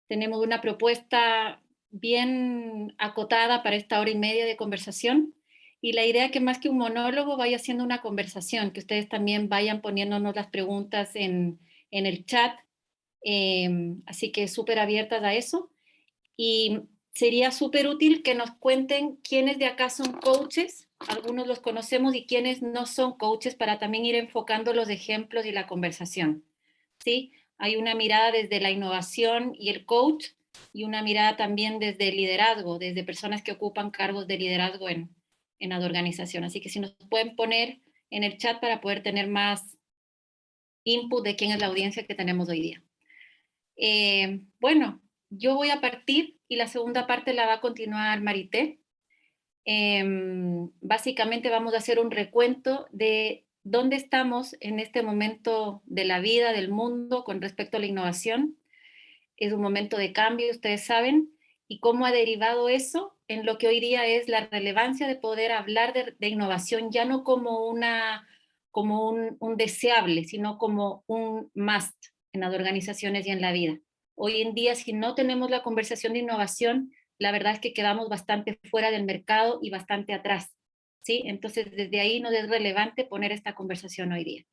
Tenemos una propuesta bien acotada para esta hora y media de conversación y la idea es que más que un monólogo vaya siendo una conversación, que ustedes también vayan poniéndonos las preguntas en el chat, así que súper abiertas a eso. Y sería súper útil que nos cuenten quiénes de acá son coaches, algunos los conocemos y quiénes no son coaches para también ir enfocando los ejemplos y la conversación. ¿Sí? Hay una mirada desde la innovación y el coach y una mirada también desde el liderazgo, desde personas que ocupan cargos de liderazgo en la organización. Así que si nos pueden poner en el chat para poder tener más input de quién es la audiencia que tenemos hoy día. Bueno, yo voy a partir y la segunda parte la va a continuar Marité. Básicamente vamos a hacer un recuento de dónde estamos en este momento de la vida, del mundo, con respecto a la innovación. Es un momento de cambio, ustedes saben, y cómo ha derivado eso en lo que hoy día es la relevancia de poder hablar de innovación, ya no como, como un deseable, sino como un must en las organizaciones y en la vida. Hoy en día, si no tenemos la conversación de innovación, la verdad es que quedamos bastante fuera del mercado y bastante atrás, ¿sí? Entonces, desde ahí nos es relevante poner esta conversación hoy día.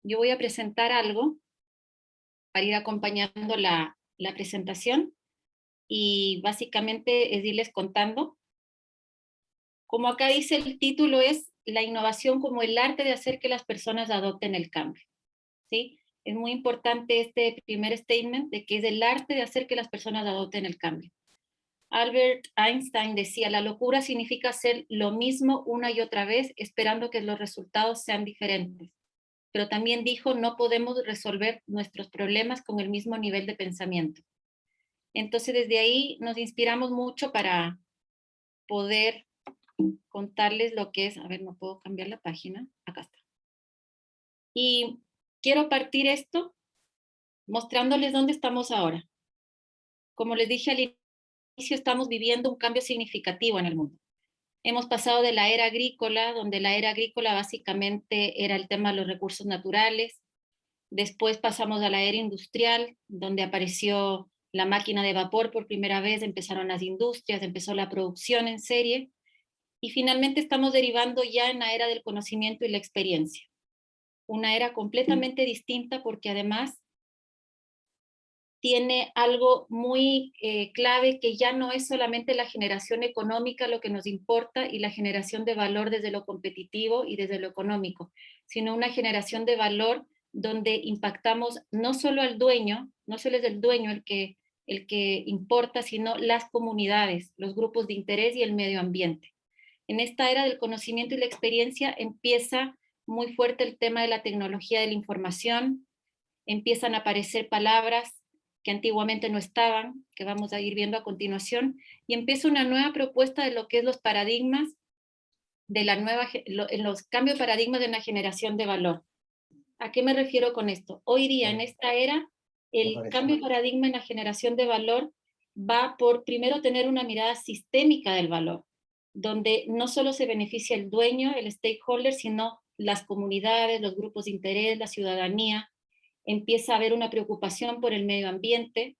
Yo voy a presentar algo para ir acompañando la presentación y básicamente es irles contando. Como acá dice el título es la innovación como el arte de hacer que las personas adopten el cambio, ¿sí? Es muy importante este primer statement de que es el arte de hacer que las personas adopten el cambio. Albert Einstein decía, la locura significa hacer lo mismo una y otra vez esperando que los resultados sean diferentes. Pero también dijo, no podemos resolver nuestros problemas con el mismo nivel de pensamiento. Entonces, desde ahí nos inspiramos mucho para poder contarles lo que es, a ver, no puedo cambiar la página, acá está. Y quiero partir esto mostrándoles dónde estamos ahora. Como les dije al inicio, estamos viviendo un cambio significativo en el mundo. Hemos pasado de la era agrícola, donde la era agrícola básicamente era el tema de los recursos naturales. Después pasamos a la era industrial, donde apareció la máquina de vapor por primera vez, empezaron las industrias, empezó la producción en serie. Y finalmente estamos derivando ya en la era del conocimiento y la experiencia. Una era completamente distinta porque además tiene algo muy clave que ya no es solamente la generación económica lo que nos importa y la generación de valor desde lo competitivo y desde lo económico, sino una generación de valor donde impactamos no solo al dueño, no solo es el dueño el que importa, sino las comunidades, los grupos de interés y el medio ambiente. En esta era del conocimiento y la experiencia empieza muy fuerte el tema de la tecnología de la información, empiezan a aparecer palabras que antiguamente no estaban, que vamos a ir viendo a continuación, y empieza una nueva propuesta de lo que es los paradigmas de la nueva, en los cambios de paradigmas de una generación de valor. ¿A qué me refiero con esto? Hoy día, en esta era, el cambio de paradigma en la generación de valor va por, primero, tener una mirada sistémica del valor, donde no solo se beneficia el dueño, el stakeholder, sino las comunidades, los grupos de interés, la ciudadanía. Empieza a haber una preocupación por el medio ambiente,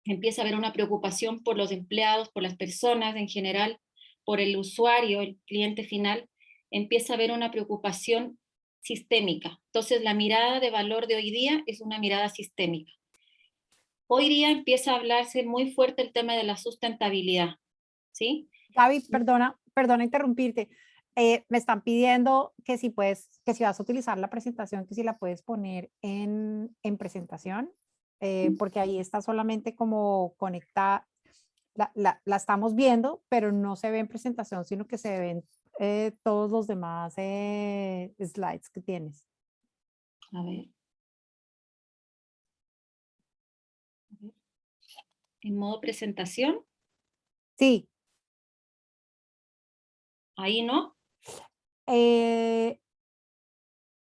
empieza a haber una preocupación por los empleados, por las personas en general, por el usuario, el cliente final, empieza a haber una preocupación sistémica. Entonces, la mirada de valor de hoy día es una mirada sistémica. Hoy día empieza a hablarse muy fuerte el tema de la sustentabilidad, ¿sí? Gaby, perdona interrumpirte. Me están pidiendo que si puedes, que si vas a utilizar la presentación, que si la puedes poner en presentación, porque ahí está solamente como conectada, la estamos viendo, pero no se ve en presentación, sino que se ven todos los demás slides que tienes. A ver. En modo presentación, Sí, ahí no. eh,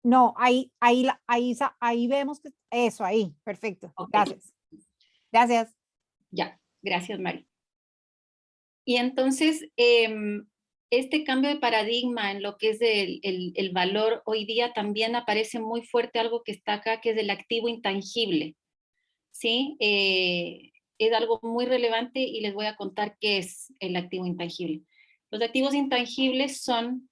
no, ahí vemos que eso, ahí, perfecto. Ok, Gracias. Gracias. ya, gracias Mari. Y entonces, este cambio de paradigma en lo que es el valor hoy día también aparece muy fuerte algo que está acá, que es el activo intangible. ¿sí? Es algo muy relevante y les voy a contar qué es el activo intangible. Los activos intangibles son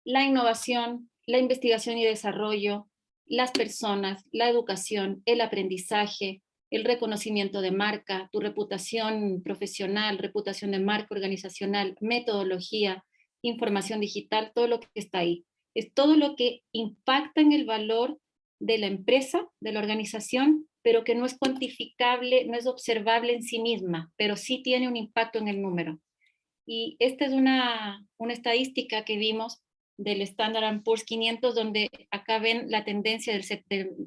la innovación, la investigación y desarrollo, las personas, la educación, el aprendizaje, el reconocimiento de marca, tu reputación profesional, reputación de marca organizacional, metodología, información digital, todo lo que está ahí. Es todo lo que impacta en el valor de la empresa, de la organización, pero que no es cuantificable, no es observable en sí misma, pero sí tiene un impacto en el número. Y esta es una estadística que vimos del Standard Poor's 500, donde acá ven la tendencia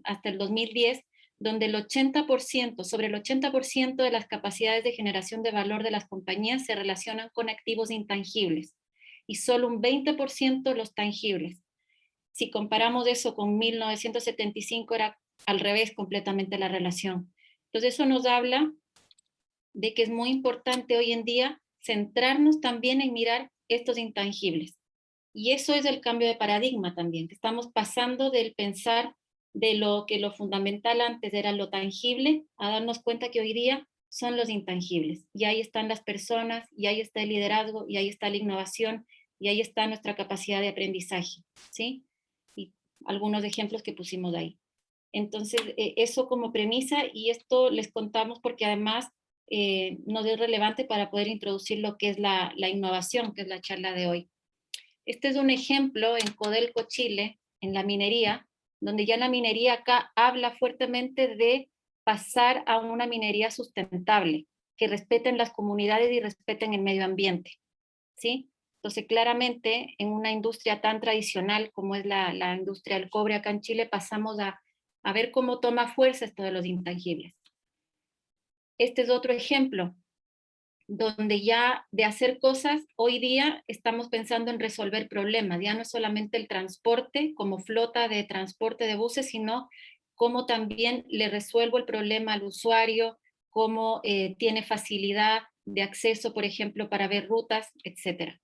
hasta el 2010, donde sobre el 80% de las capacidades de generación de valor de las compañías se relacionan con activos intangibles y solo un 20% los tangibles. Si comparamos eso con 1975, era al revés completamente la relación. Entonces eso nos habla de que es muy importante hoy en día centrarnos también en mirar estos intangibles. Y eso es el cambio de paradigma también, que estamos pasando del pensar de lo que lo fundamental antes era lo tangible, a darnos cuenta que hoy día son los intangibles. Y ahí están las personas, y ahí está el liderazgo, y ahí está la innovación, y ahí está nuestra capacidad de aprendizaje, ¿sí? Y algunos ejemplos que pusimos ahí. Entonces, eso como premisa, y esto les contamos porque además nos es relevante para poder introducir lo que es la innovación, que es la charla de hoy. Este es un ejemplo en Codelco, Chile, en la minería, donde ya la minería acá habla fuertemente de pasar a una minería sustentable, que respeten las comunidades y respeten el medio ambiente, ¿sí? Entonces, claramente, en una industria tan tradicional como es la industria del cobre acá en Chile, pasamos a ver cómo toma fuerza esto de los intangibles. Este es otro ejemplo, donde ya de hacer cosas, hoy día estamos pensando en resolver problemas, ya no es solamente el transporte como flota de transporte de buses, sino cómo también le resuelvo el problema al usuario, cómo tiene facilidad de acceso, por ejemplo, para ver rutas, etc.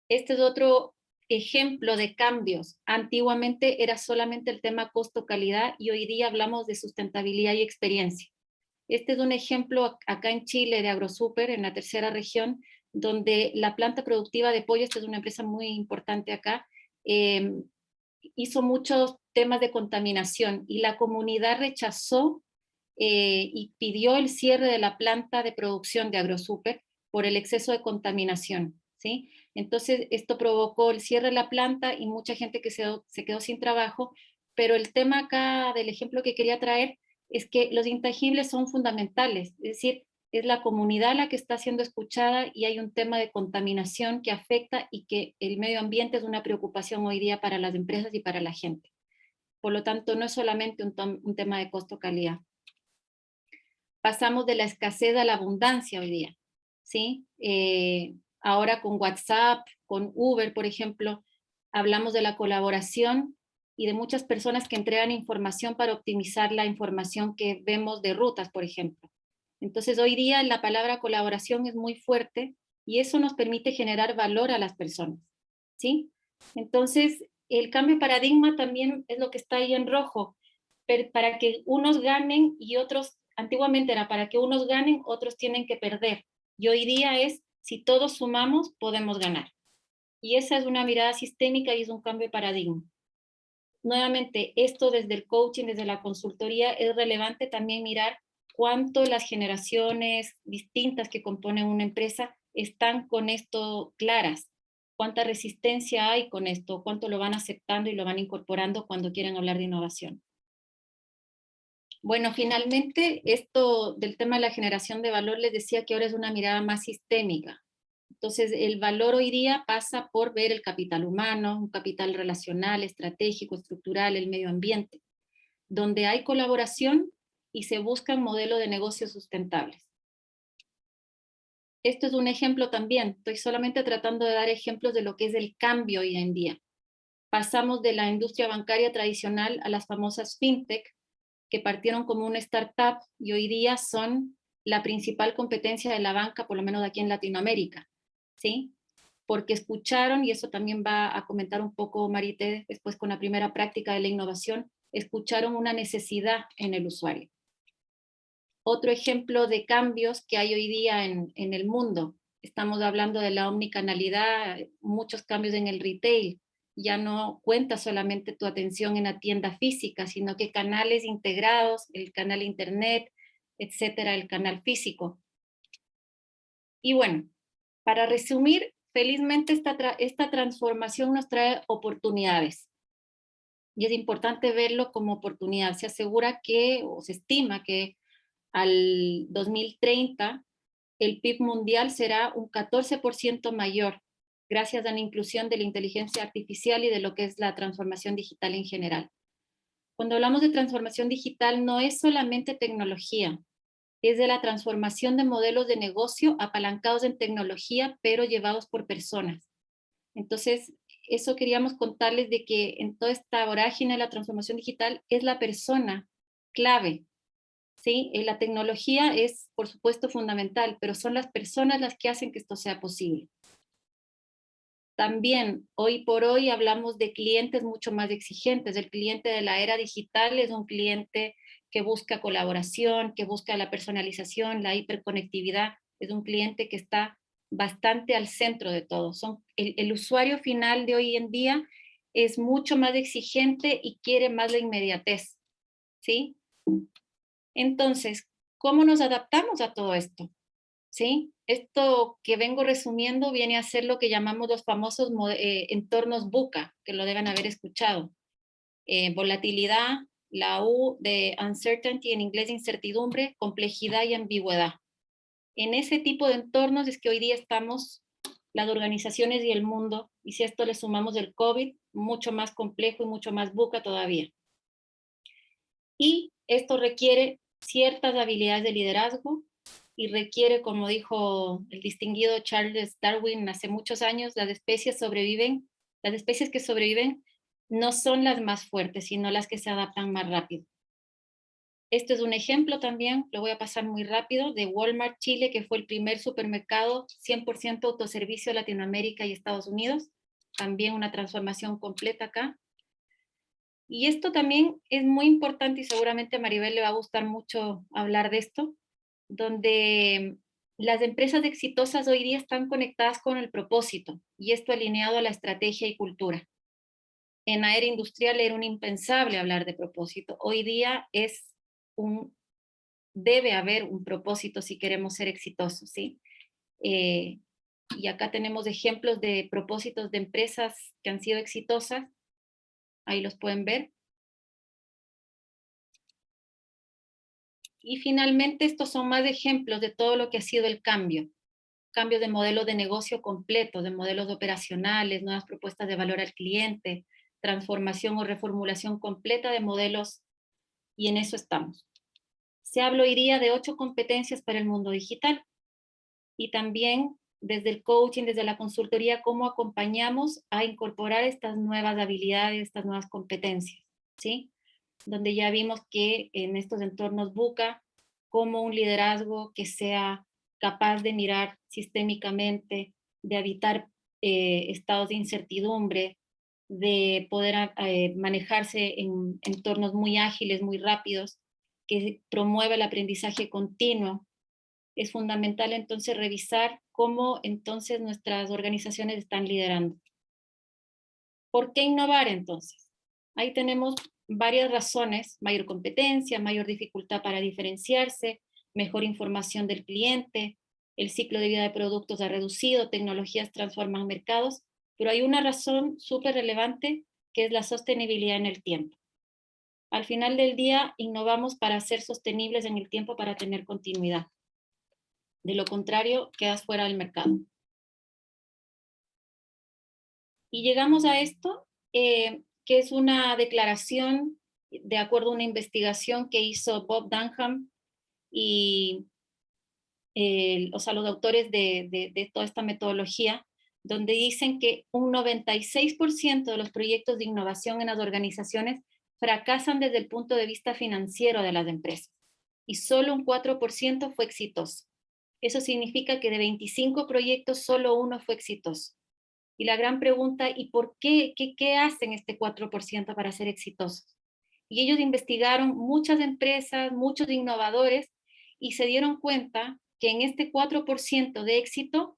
Este es otro ejemplo de cambios. Antiguamente era solamente el tema costo-calidad y hoy día hablamos de sustentabilidad y experiencia. Este es un ejemplo acá en Chile de AgroSuper, en la tercera región, donde la planta productiva de pollo, esta es una empresa muy importante acá, eh, hizo muchos temas de contaminación y la comunidad rechazó y pidió el cierre de la planta de producción de AgroSuper por el exceso de contaminación, ¿sí? Entonces, esto provocó el cierre de la planta y mucha gente que se quedó sin trabajo, pero el tema acá del ejemplo que quería traer es que los intangibles son fundamentales, es decir, es la comunidad la que está siendo escuchada y hay un tema de contaminación que afecta y que el medio ambiente es una preocupación hoy día para las empresas y para la gente. Por lo tanto, no es solamente un tema de costo-calidad. Pasamos de la escasez a la abundancia hoy día, ¿sí? Ahora con WhatsApp, con Uber, por ejemplo, hablamos de la colaboración y de muchas personas que entregan información para optimizar la información que vemos de rutas, por ejemplo. Entonces, hoy día la palabra colaboración es muy fuerte y eso nos permite generar valor a las personas, ¿sí? Entonces, el cambio de paradigma también es lo que está ahí en rojo, para que unos ganen y otros, antiguamente era para que unos ganen, otros tienen que perder. Y hoy día es, si todos sumamos, podemos ganar. Y esa es una mirada sistémica y es un cambio de paradigma. Nuevamente, esto desde el coaching, desde la consultoría, es relevante también mirar cuánto las generaciones distintas que componen una empresa están con esto claras, cuánta resistencia hay con esto, cuánto lo van aceptando y lo van incorporando cuando quieren hablar de innovación. Bueno, finalmente, esto del tema de la generación de valor, les decía que ahora es una mirada más sistémica. Entonces, el valor hoy día pasa por ver el capital humano, un capital relacional, estratégico, estructural, el medio ambiente, donde hay colaboración y se buscan modelos de negocios sustentables. Esto es un ejemplo también. Estoy solamente tratando de dar ejemplos de lo que es el cambio hoy en día. Pasamos de la industria bancaria tradicional a las famosas fintech, que partieron como una startup y hoy día son la principal competencia de la banca, por lo menos de aquí en Latinoamérica, ¿sí? Porque escucharon, y eso también va a comentar un poco Marité después con la primera práctica de la innovación, escucharon una necesidad en el usuario. Otro ejemplo de cambios que hay hoy día en el mundo. Estamos hablando de la omnicanalidad, muchos cambios en el retail. Ya no cuenta solamente tu atención en la tienda física, sino que canales integrados, el canal internet, etcétera, el canal físico. Y bueno, para resumir, felizmente esta transformación nos trae oportunidades. Y es importante verlo como oportunidad. Se asegura que, o se estima que al 2030 el PIB mundial será un 14% mayor, gracias a la inclusión de la inteligencia artificial y de lo que es la transformación digital en general. Cuando hablamos de transformación digital, no es solamente tecnología, es de la transformación de modelos de negocio apalancados en tecnología, pero llevados por personas. Entonces, eso queríamos contarles de que en toda esta vorágine de la transformación digital es la persona clave. ¿Sí? La tecnología es, por supuesto, fundamental, pero son las personas las que hacen que esto sea posible. También, hoy por hoy, hablamos de clientes mucho más exigentes. El cliente de la era digital es un cliente que busca colaboración, que busca la personalización, la hiperconectividad. Es un cliente que está bastante al centro de todo. El usuario final de hoy en día es mucho más exigente y quiere más la inmediatez, ¿sí? Entonces, ¿cómo nos adaptamos a todo esto? ¿Sí? Esto que vengo resumiendo viene a ser lo que llamamos los famosos entornos VUCA, que lo deben haber escuchado. Volatilidad, la U de uncertainty, en inglés incertidumbre, complejidad y ambigüedad. En ese tipo de entornos es que hoy día estamos las organizaciones y el mundo, y si a esto le sumamos el COVID, mucho más complejo y mucho más VUCA todavía. Y esto requiere ciertas habilidades de liderazgo y requiere, como dijo el distinguido Charles Darwin hace muchos años, las especies que sobreviven no son las más fuertes, sino las que se adaptan más rápido. Esto es un ejemplo también, lo voy a pasar muy rápido, de Walmart Chile, que fue el primer supermercado 100% autoservicio de Latinoamérica y Estados Unidos. También una transformación completa acá. Y esto también es muy importante y seguramente a Maribel le va a gustar mucho hablar de esto, donde las empresas exitosas hoy día están conectadas con el propósito y esto alineado a la estrategia y cultura. En la era industrial era un impensable hablar de propósito. Hoy día debe haber un propósito si queremos ser exitosos, ¿sí? Y acá tenemos ejemplos de propósitos de empresas que han sido exitosas. Ahí los pueden ver. Y finalmente, estos son más ejemplos de todo lo que ha sido el cambio. Cambio de modelo de negocio completo, de modelos operacionales, nuevas propuestas de valor al cliente, transformación o reformulación completa de modelos, y en eso estamos. Se habla hoy día de 8 competencias para el mundo digital, y también desde el coaching, desde la consultoría, cómo acompañamos a incorporar estas nuevas habilidades, estas nuevas competencias, ¿sí? Donde ya vimos que en estos entornos VUCA, como un liderazgo que sea capaz de mirar sistémicamente, de evitar estados de incertidumbre, de poder manejarse en entornos muy ágiles, muy rápidos, que promueva el aprendizaje continuo. Es fundamental entonces revisar cómo entonces nuestras organizaciones están liderando. ¿Por qué innovar entonces? Ahí tenemos varias razones: mayor competencia, mayor dificultad para diferenciarse, mejor información del cliente, el ciclo de vida de productos ha reducido, tecnologías transforman mercados, pero hay una razón súper relevante que es la sostenibilidad en el tiempo. Al final del día, innovamos para ser sostenibles en el tiempo, para tener continuidad. De lo contrario, quedas fuera del mercado. Y llegamos a esto, que es una declaración de acuerdo a una investigación que hizo Bob Dunham y los autores de toda esta metodología, donde dicen que un 96% de los proyectos de innovación en las organizaciones fracasan desde el punto de vista financiero de las empresas y solo un 4% fue exitoso. Eso significa que de 25 proyectos solo uno fue exitoso. Y la gran pregunta, ¿y por qué? ¿Qué hacen este 4% para ser exitosos? Y ellos investigaron muchas empresas, muchos innovadores, y se dieron cuenta que en este 4% de éxito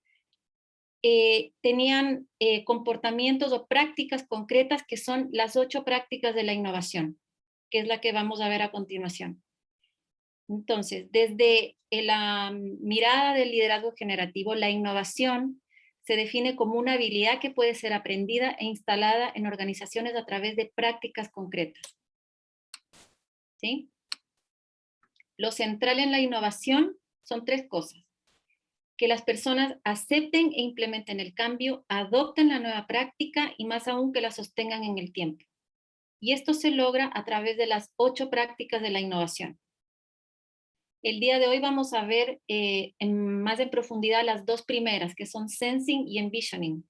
tenían comportamientos o prácticas concretas que son las 8 prácticas de la innovación, que es la que vamos a ver a continuación. Entonces, desde la mirada del liderazgo generativo, la innovación se define como una habilidad que puede ser aprendida e instalada en organizaciones a través de prácticas concretas. ¿Sí? Lo central en la innovación son 3 cosas: que las personas acepten e implementen el cambio, adopten la nueva práctica y más aún que la sostengan en el tiempo. Y esto se logra a través de las 8 prácticas de la innovación. El día de hoy vamos a ver más en profundidad las 2 primeras, que son sensing y envisioning,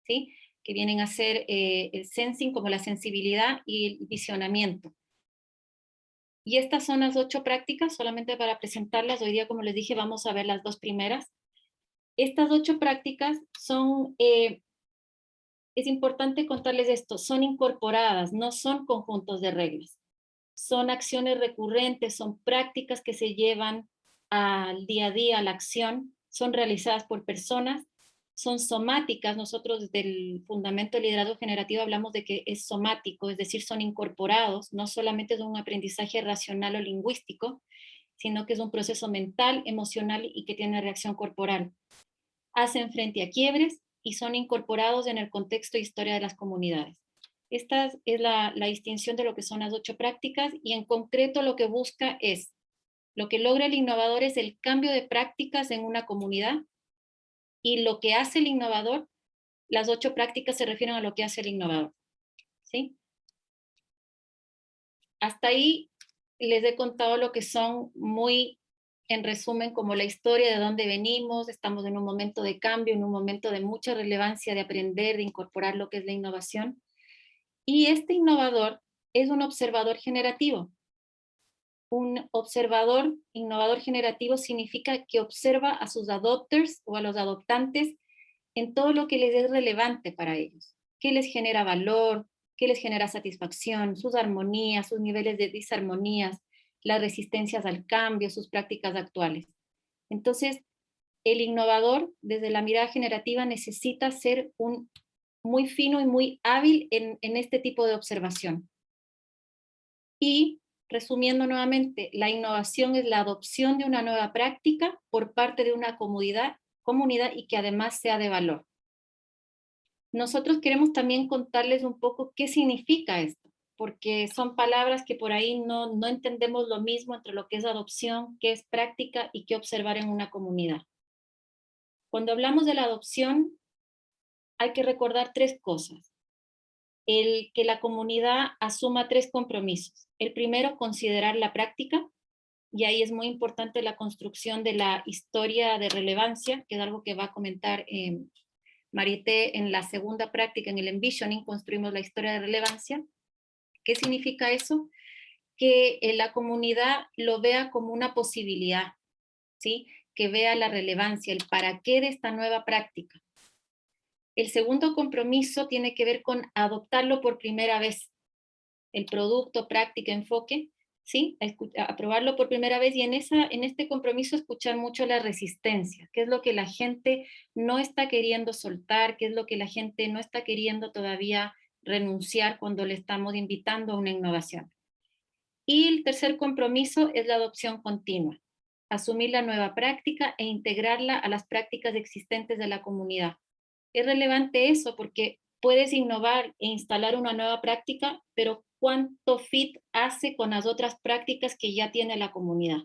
¿sí? Que vienen a ser el sensing como la sensibilidad y el visionamiento. Y estas son las 8 prácticas, solamente para presentarlas. Hoy día, como les dije, vamos a ver las 2 primeras. Estas 8 prácticas son, es importante contarles esto, son incorporadas, no son conjuntos de reglas. Son acciones recurrentes, son prácticas que se llevan al día a día, a la acción, son realizadas por personas, son somáticas. Nosotros desde el fundamento del liderazgo generativo hablamos de que es somático, es decir, son incorporados, no solamente es un aprendizaje racional o lingüístico, sino que es un proceso mental, emocional y que tiene reacción corporal. Hacen frente a quiebres y son incorporados en el contexto e historia de las comunidades. Esta es la distinción de lo que son las 8 prácticas, y en concreto lo que busca es, lo que logra el innovador es el cambio de prácticas en una comunidad, y lo que hace el innovador, las 8 prácticas se refieren a lo que hace el innovador. ¿Sí? Hasta ahí les he contado lo que son muy en resumen como la historia de dónde venimos. Estamos en un momento de cambio, en un momento de mucha relevancia de aprender, de incorporar lo que es la innovación. Y este innovador es un observador generativo. Un observador innovador generativo significa que observa a sus adopters o a los adoptantes en todo lo que les es relevante para ellos, qué les genera valor, qué les genera satisfacción, sus armonías, sus niveles de disarmonías, las resistencias al cambio, sus prácticas actuales. Entonces, el innovador, desde la mirada generativa, necesita ser muy fino y muy hábil en este tipo de observación. Y, resumiendo nuevamente, la innovación es la adopción de una nueva práctica por parte de una comunidad y que además sea de valor. Nosotros queremos también contarles un poco qué significa esto, porque son palabras que por ahí no entendemos lo mismo entre lo que es adopción, qué es práctica y qué observar en una comunidad. Cuando hablamos de la adopción, hay que recordar 3 cosas. El que la comunidad asuma 3 compromisos. El primero, considerar la práctica, y ahí es muy importante la construcción de la historia de relevancia, que es algo que va a comentar Marité en la segunda práctica, en el envisioning, construimos la historia de relevancia. ¿Qué significa eso? Que la comunidad lo vea como una posibilidad, ¿sí? Que vea la relevancia, el para qué de esta nueva práctica. El segundo compromiso tiene que ver con adoptarlo por primera vez, el producto, práctica, enfoque, ¿sí? A probarlo por primera vez, y en este compromiso escuchar mucho la resistencia, qué es lo que la gente no está queriendo soltar, qué es lo que la gente no está queriendo todavía renunciar cuando le estamos invitando a una innovación. Y el tercer compromiso es la adopción continua, asumir la nueva práctica e integrarla a las prácticas existentes de la comunidad. Es relevante eso porque puedes innovar e instalar una nueva práctica, pero ¿cuánto fit hace con las otras prácticas que ya tiene la comunidad?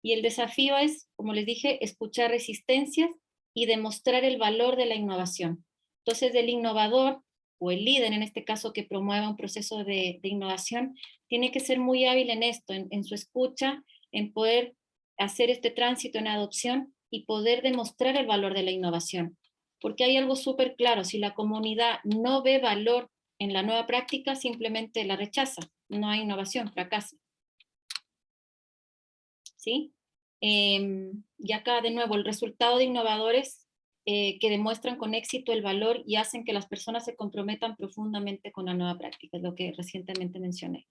Y el desafío es, como les dije, escuchar resistencias y demostrar el valor de la innovación. Entonces, el innovador o el líder, en este caso, que promueva un proceso de innovación, tiene que ser muy hábil en esto, en su escucha, en poder hacer este tránsito en adopción y poder demostrar el valor de la innovación. Porque hay algo súper claro: si la comunidad no ve valor en la nueva práctica, simplemente la rechaza. No hay innovación, fracasa. ¿Sí? Y acá de nuevo, el resultado de innovadores que demuestran con éxito el valor y hacen que las personas se comprometan profundamente con la nueva práctica, es lo que recientemente mencioné.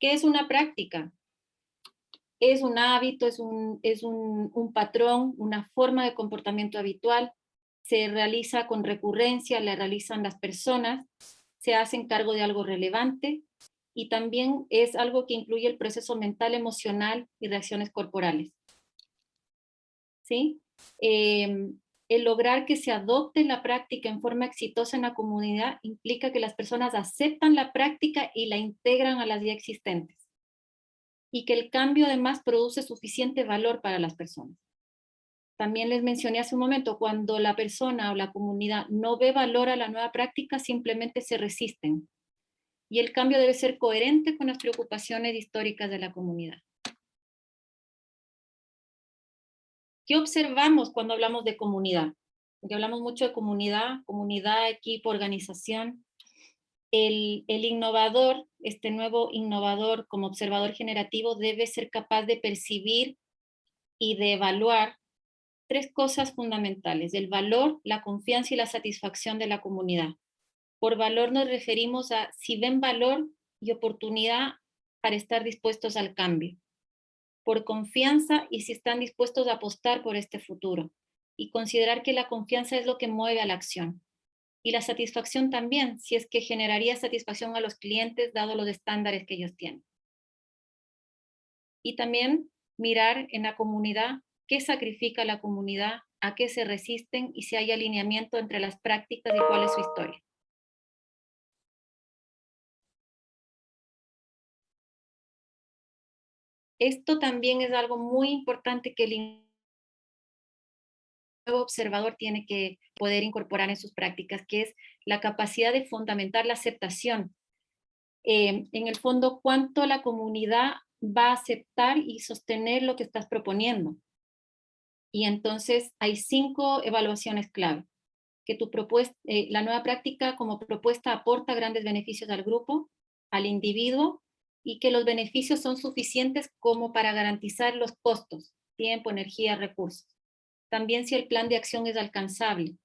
¿Qué es una práctica? Es un hábito, es un patrón, una forma de comportamiento habitual, se realiza con recurrencia, la realizan las personas, se hacen cargo de algo relevante y también es algo que incluye el proceso mental, emocional y reacciones corporales. ¿Sí? El lograr que se adopte la práctica en forma exitosa en la comunidad implica que las personas aceptan la práctica y la integran a las ya existentes. Y que el cambio además produce suficiente valor para las personas. También les mencioné hace un momento, cuando la persona o la comunidad no ve valor a la nueva práctica, simplemente se resisten. Y el cambio debe ser coherente con las preocupaciones históricas de la comunidad. ¿Qué observamos cuando hablamos de comunidad? Porque hablamos mucho de comunidad, equipo, organización. El innovador, este nuevo innovador como observador generativo, debe ser capaz de percibir y de evaluar 3 cosas fundamentales: el valor, la confianza y la satisfacción de la comunidad. Por valor nos referimos a si ven valor y oportunidad para estar dispuestos al cambio. Por confianza y si están dispuestos a apostar por este futuro. Y considerar que la confianza es lo que mueve a la acción. Y la satisfacción también, si es que generaría satisfacción a los clientes dado los estándares que ellos tienen. Y también mirar en la comunidad qué sacrifica la comunidad, a qué se resisten y si hay alineamiento entre las prácticas y cuál es su historia. Esto también es algo muy importante que el nuevo observador tiene que poder incorporar en sus prácticas, que es la capacidad de fundamentar la aceptación. En el fondo, cuánto la comunidad va a aceptar y sostener lo que estás proponiendo. Y entonces hay 5 evaluaciones clave. Que tu propuesta, la nueva práctica como propuesta aporta grandes beneficios al grupo, al individuo, y que los beneficios son suficientes como para garantizar los costos, tiempo, energía, recursos. También si el plan de acción es alcanzable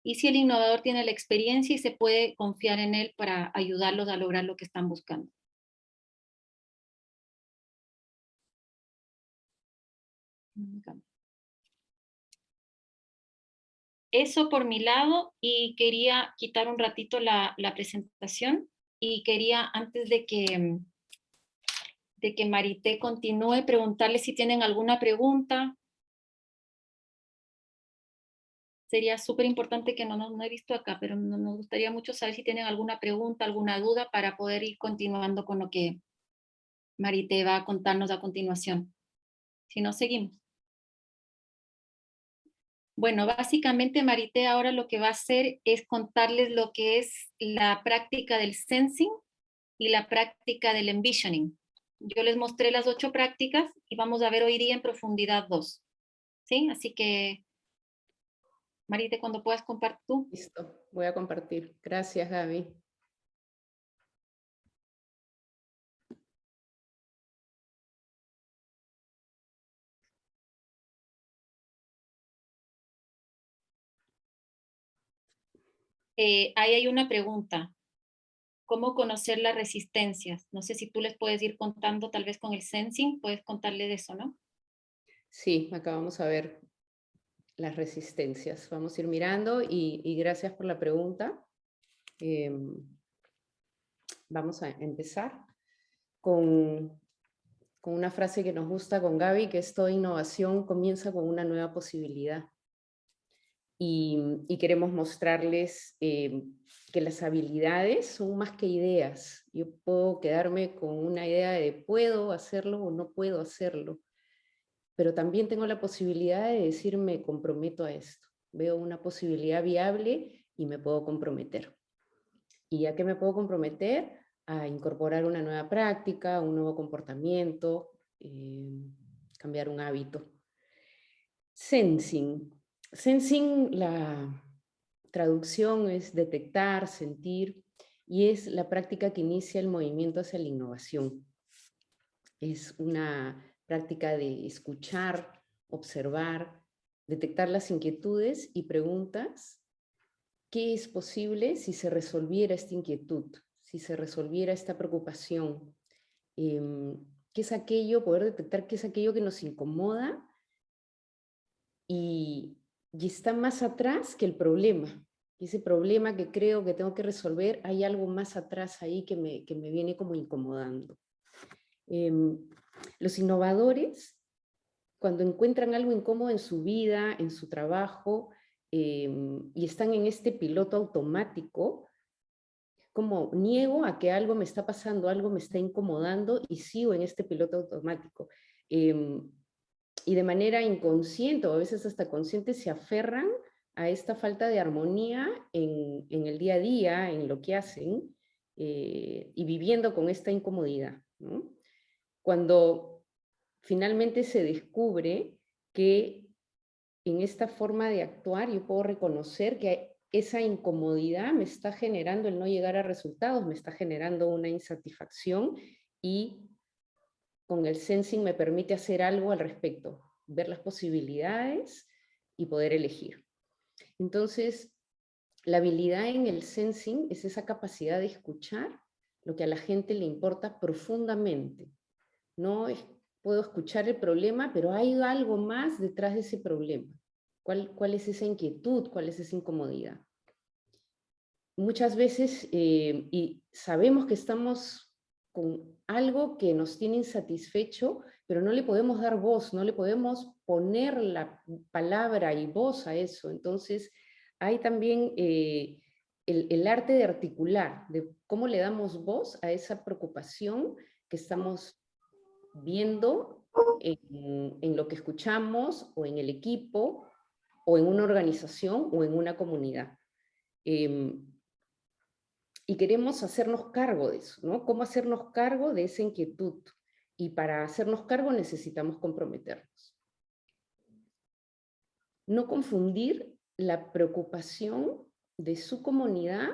y si el innovador tiene la experiencia y se puede confiar en él para ayudarlos a lograr lo que están buscando. Eso por mi lado, y quería quitar un ratito la presentación y quería, antes de que Marité continúe, preguntarle si tienen alguna pregunta. Sería súper importante que no he visto acá, pero nos gustaría mucho saber si tienen alguna pregunta, alguna duda para poder ir continuando con lo que Marité va a contarnos a continuación. Si no, seguimos. Bueno, básicamente Marité ahora lo que va a hacer es contarles lo que es la práctica del sensing y la práctica del envisioning. Yo les mostré las 8 prácticas y vamos a ver hoy día en profundidad 2. ¿Sí? Así que, Marité, cuando puedas compartir tú. Listo, voy a compartir. Gracias, Gaby. Ahí hay una pregunta. ¿Cómo conocer las resistencias? No sé si tú les puedes ir contando, tal vez con el sensing, puedes contarle de eso, ¿no? Sí, acá vamos a ver las resistencias. Vamos a ir mirando y gracias por la pregunta. Vamos a empezar con una frase que nos gusta con Gaby, que es: toda innovación comienza con una nueva posibilidad. Y queremos mostrarles que las habilidades son más que ideas. Yo puedo quedarme con una idea de puedo hacerlo o no puedo hacerlo, pero también tengo la posibilidad de decir me comprometo a esto. Veo una posibilidad viable y me puedo comprometer. ¿Y a qué me puedo comprometer? A incorporar una nueva práctica, un nuevo comportamiento, cambiar un hábito. Sensing. Sensing, la traducción es detectar, sentir, y es la práctica que inicia el movimiento hacia la innovación. Es una práctica de escuchar, observar, detectar las inquietudes y preguntas. ¿Qué es posible si se resolviera esta inquietud? Si se resolviera esta preocupación, qué es aquello, poder detectar qué es aquello que nos incomoda y está más atrás que el problema. Y ese problema que creo que tengo que resolver, hay algo más atrás ahí que me viene como incomodando. Los innovadores, cuando encuentran algo incómodo en su vida, en su trabajo, y están en este piloto automático, como niego a que algo me está pasando, algo me está incomodando y sigo en este piloto automático. Y de manera inconsciente o a veces hasta consciente se aferran a esta falta de armonía en el día a día, en lo que hacen, y viviendo con esta incomodidad, ¿no? Cuando finalmente se descubre que en esta forma de actuar yo puedo reconocer que esa incomodidad me está generando el no llegar a resultados, me está generando una insatisfacción y con el sensing me permite hacer algo al respecto, ver las posibilidades y poder elegir. Entonces, la habilidad en el sensing es esa capacidad de escuchar lo que a la gente le importa profundamente. No puedo escuchar el problema, pero hay algo más detrás de ese problema. ¿Cuál es esa inquietud? ¿Cuál es esa incomodidad? Muchas veces, y sabemos que estamos con algo que nos tiene insatisfecho, pero no le podemos dar voz, no le podemos poner la palabra y voz a eso. Entonces, hay también el arte de articular, de cómo le damos voz a esa preocupación que estamos viendo en lo que escuchamos, o en el equipo, o en una organización, o en una comunidad. Y queremos hacernos cargo de eso, ¿no? ¿Cómo hacernos cargo de esa inquietud? Y para hacernos cargo necesitamos comprometernos. No confundir la preocupación de su comunidad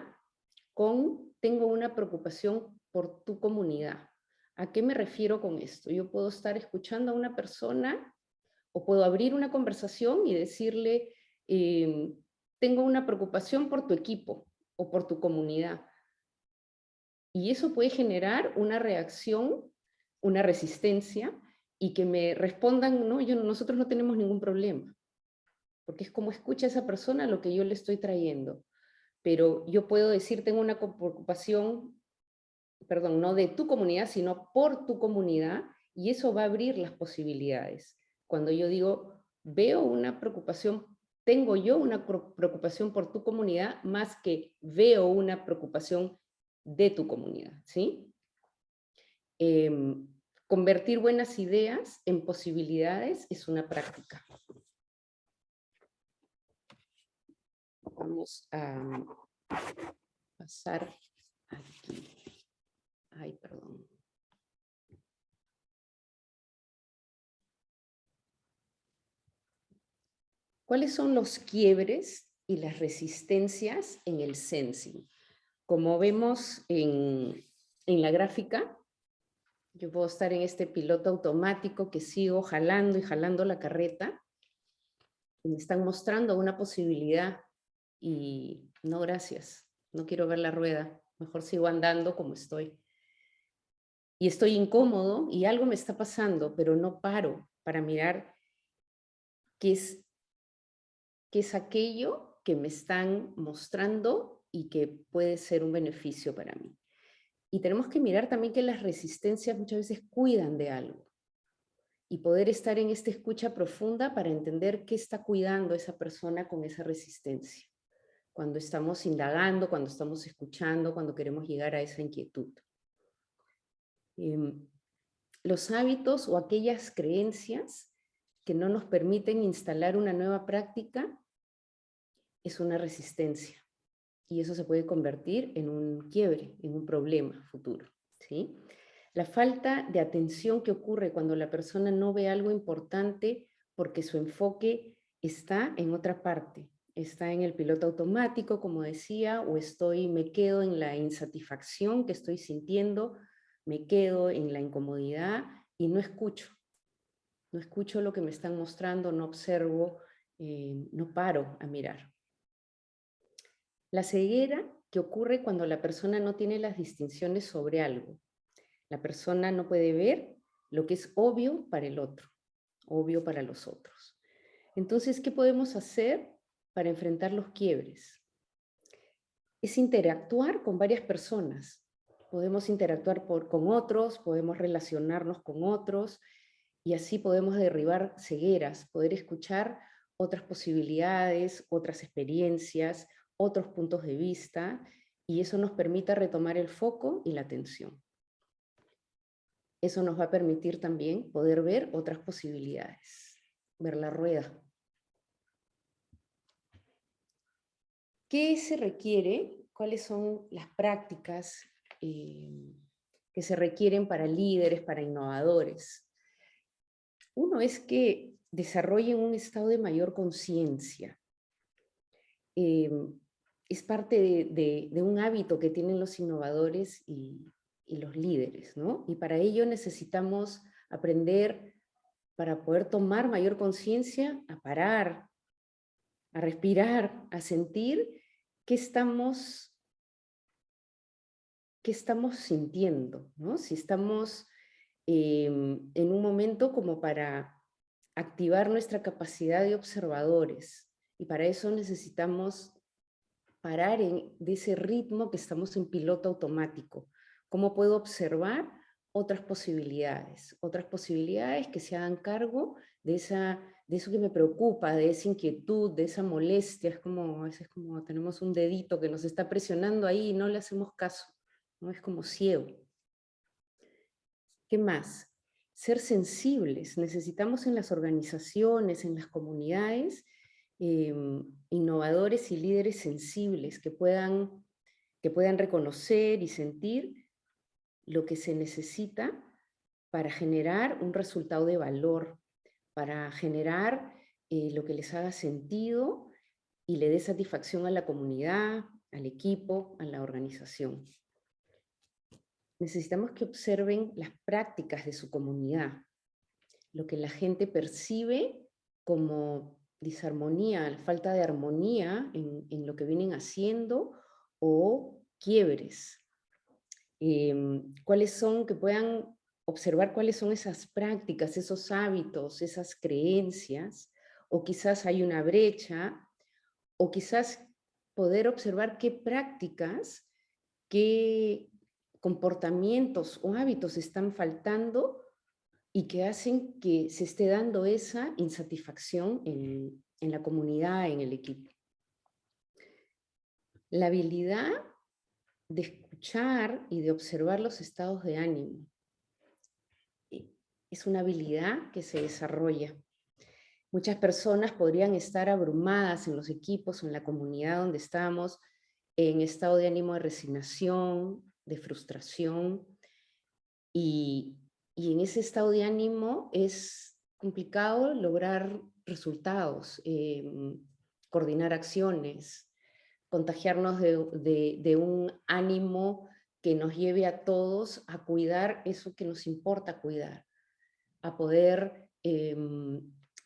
con tengo una preocupación por tu comunidad. ¿A qué me refiero con esto? Yo puedo estar escuchando a una persona o puedo abrir una conversación y decirle, tengo una preocupación por tu equipo o por tu comunidad. Y eso puede generar una reacción, una resistencia, y que me respondan, no, nosotros no tenemos ningún problema, porque es como escucha a esa persona lo que yo le estoy trayendo. Pero yo puedo decir, tengo una preocupación, perdón, no de tu comunidad, sino por tu comunidad, y eso va a abrir las posibilidades. Cuando yo digo, veo una preocupación, tengo yo una preocupación por tu comunidad, más que veo una preocupación de tu comunidad, ¿sí? Convertir buenas ideas en posibilidades es una práctica. Vamos a pasar aquí. Ay, perdón. ¿Cuáles son los quiebres y las resistencias en el sensing? Como vemos en la gráfica, yo puedo estar en este piloto automático que sigo jalando y jalando la carreta, y me están mostrando una posibilidad, y no, gracias, no quiero ver la rueda, mejor sigo andando como estoy. Y estoy incómodo y algo me está pasando, pero no paro para mirar qué es aquello que me están mostrando y que puede ser un beneficio para mí. Y tenemos que mirar también que las resistencias muchas veces cuidan de algo. Y poder estar en esta escucha profunda para entender qué está cuidando esa persona con esa resistencia. Cuando estamos indagando, cuando estamos escuchando, cuando queremos llegar a esa inquietud. Los hábitos o aquellas creencias que no nos permiten instalar una nueva práctica es una resistencia. Y eso se puede convertir en un quiebre, en un problema futuro, ¿sí? La falta de atención que ocurre cuando la persona no ve algo importante porque su enfoque está en otra parte, está en el piloto automático, como decía, o me quedo en la insatisfacción que estoy sintiendo, me quedo en la incomodidad y no escucho lo que me están mostrando, no observo, no paro a mirar. La ceguera que ocurre cuando la persona no tiene las distinciones sobre algo. La persona no puede ver lo que es obvio para el otro, obvio para los otros. Entonces, ¿qué podemos hacer para enfrentar los quiebres? Es interactuar con varias personas. Podemos interactuar con otros, podemos relacionarnos con otros, y así podemos derribar cegueras, poder escuchar otras posibilidades, otras experiencias, otros puntos de vista, y eso nos permite retomar el foco y la atención. Eso nos va a permitir también poder ver otras posibilidades, ver la rueda. ¿Qué se requiere? ¿Cuáles son las prácticas que se requieren para líderes, para innovadores? Uno es que desarrollen un estado de mayor conciencia. Es parte de un hábito que tienen los innovadores y los líderes, ¿no? Y para ello necesitamos aprender, para poder tomar mayor conciencia, a parar, a respirar, a sentir qué estamos sintiendo, ¿no? Si estamos en un momento como para activar nuestra capacidad de observadores, y para eso necesitamos parar de ese ritmo que estamos en piloto automático. ¿Cómo puedo observar otras posibilidades que se hagan cargo de eso que me preocupa, de esa inquietud, de esa molestia? A veces como tenemos un dedito que nos está presionando ahí y no le hacemos caso, ¿no? Es como ciego. ¿Qué más? Ser sensibles. Necesitamos en las organizaciones, en las comunidades, innovadores y líderes sensibles que puedan reconocer y sentir lo que se necesita para generar un resultado de valor, para generar lo que les haga sentido y le dé satisfacción a la comunidad, al equipo, a la organización. Necesitamos que observen las prácticas de su comunidad, lo que la gente percibe como disarmonía, falta de armonía en lo que vienen haciendo, o quiebres. Que puedan observar cuáles son esas prácticas, esos hábitos, esas creencias, o quizás hay una brecha, o quizás poder observar qué prácticas, qué comportamientos o hábitos están faltando y que hacen que se esté dando esa insatisfacción en la comunidad, en el equipo. La habilidad de escuchar y de observar los estados de ánimo es una habilidad que se desarrolla. Muchas personas podrían estar abrumadas en los equipos o en la comunidad donde estamos, en estado de ánimo de resignación, de frustración, y en ese estado de ánimo es complicado lograr resultados, coordinar acciones, contagiarnos de un ánimo que nos lleve a todos a cuidar eso que nos importa cuidar, a poder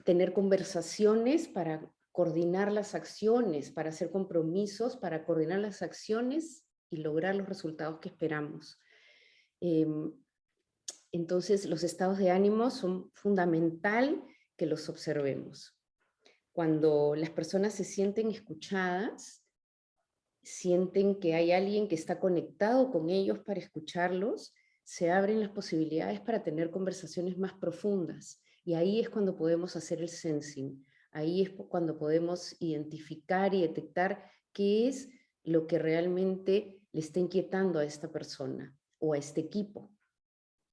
tener conversaciones para coordinar las acciones, para hacer compromisos, para coordinar las acciones y lograr los resultados que esperamos. Entonces, los estados de ánimo son fundamental que los observemos. Cuando las personas se sienten escuchadas, sienten que hay alguien que está conectado con ellos para escucharlos, se abren las posibilidades para tener conversaciones más profundas. Y ahí es cuando podemos hacer el sensing. Ahí es cuando podemos identificar y detectar qué es lo que realmente le está inquietando a esta persona o a este equipo.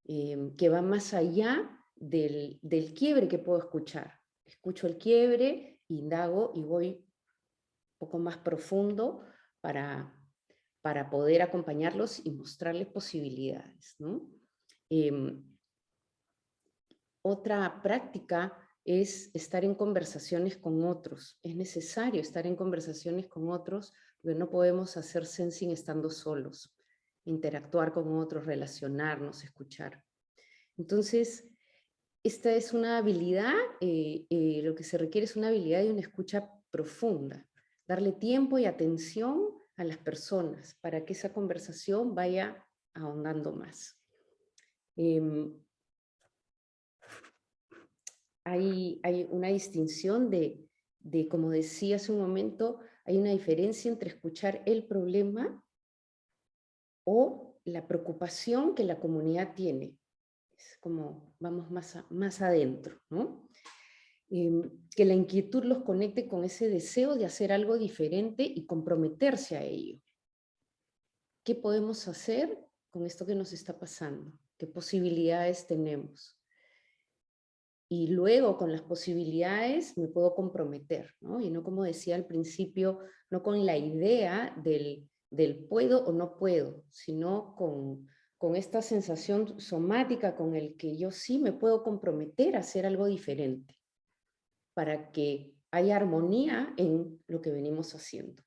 Que va más allá del quiebre que puedo escuchar. Escucho el quiebre, indago y voy un poco más profundo para poder acompañarlos y mostrarles posibilidades, ¿no? Otra práctica es estar en conversaciones con otros. Es necesario estar en conversaciones con otros porque no podemos hacer sensing estando solos. Interactuar con otros, relacionarnos, escuchar. Entonces, esta es una habilidad, lo que se requiere es una habilidad de una escucha profunda. Darle tiempo y atención a las personas para que esa conversación vaya ahondando más. Em, hay una distinción de, como decía hace un momento, hay una diferencia entre escuchar el problema o la preocupación que la comunidad tiene. Es como vamos más adentro, ¿no? Que la inquietud los conecte con ese deseo de hacer algo diferente y comprometerse a ello. ¿Qué podemos hacer con esto que nos está pasando? ¿Qué posibilidades tenemos? Y luego con las posibilidades me puedo comprometer, ¿no? Y no, como decía al principio, no con la idea del puedo o no puedo, sino con esta sensación somática con el que yo sí me puedo comprometer a hacer algo diferente, para que haya armonía en lo que venimos haciendo.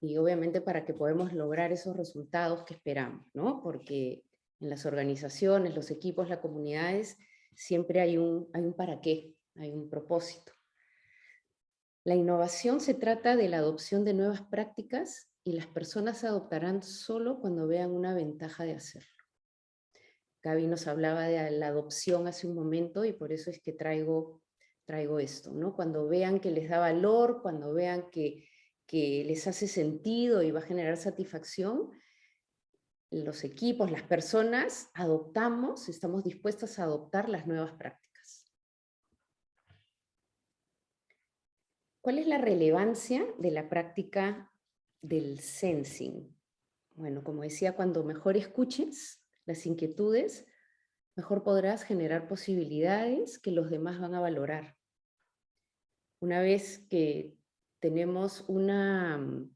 Y obviamente para que podamos lograr esos resultados que esperamos, ¿no? Porque en las organizaciones, los equipos, las comunidades, siempre hay un para qué, hay un propósito. La innovación se trata de la adopción de nuevas prácticas y las personas se adoptarán solo cuando vean una ventaja de hacerlo. Gaby nos hablaba de la adopción hace un momento y por eso es que traigo esto, ¿no? Cuando vean que les da valor, cuando vean que les hace sentido y va a generar satisfacción, los equipos, las personas, estamos dispuestas a adoptar las nuevas prácticas. ¿Cuál es la relevancia de la práctica del sensing? Bueno, como decía, cuando mejor escuches las inquietudes, mejor podrás generar posibilidades que los demás van a valorar. Una vez que tenemos una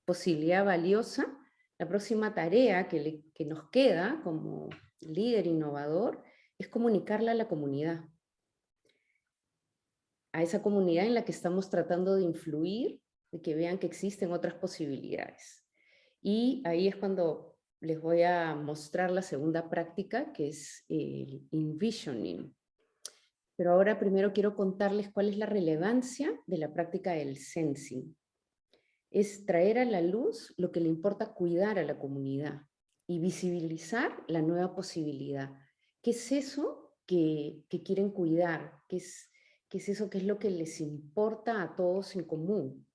posibilidad valiosa, la próxima tarea que nos queda como líder innovador es comunicarla a la comunidad. A esa comunidad en la que estamos tratando de influir, de que vean que existen otras posibilidades. Y ahí es cuando les voy a mostrar la segunda práctica, que es el envisioning. Pero ahora primero quiero contarles cuál es la relevancia de la práctica del sensing. Es traer a la luz lo que le importa cuidar a la comunidad y visibilizar la nueva posibilidad. ¿Qué es eso que quieren cuidar? ¿Qué es eso que es lo que les importa a todos en común?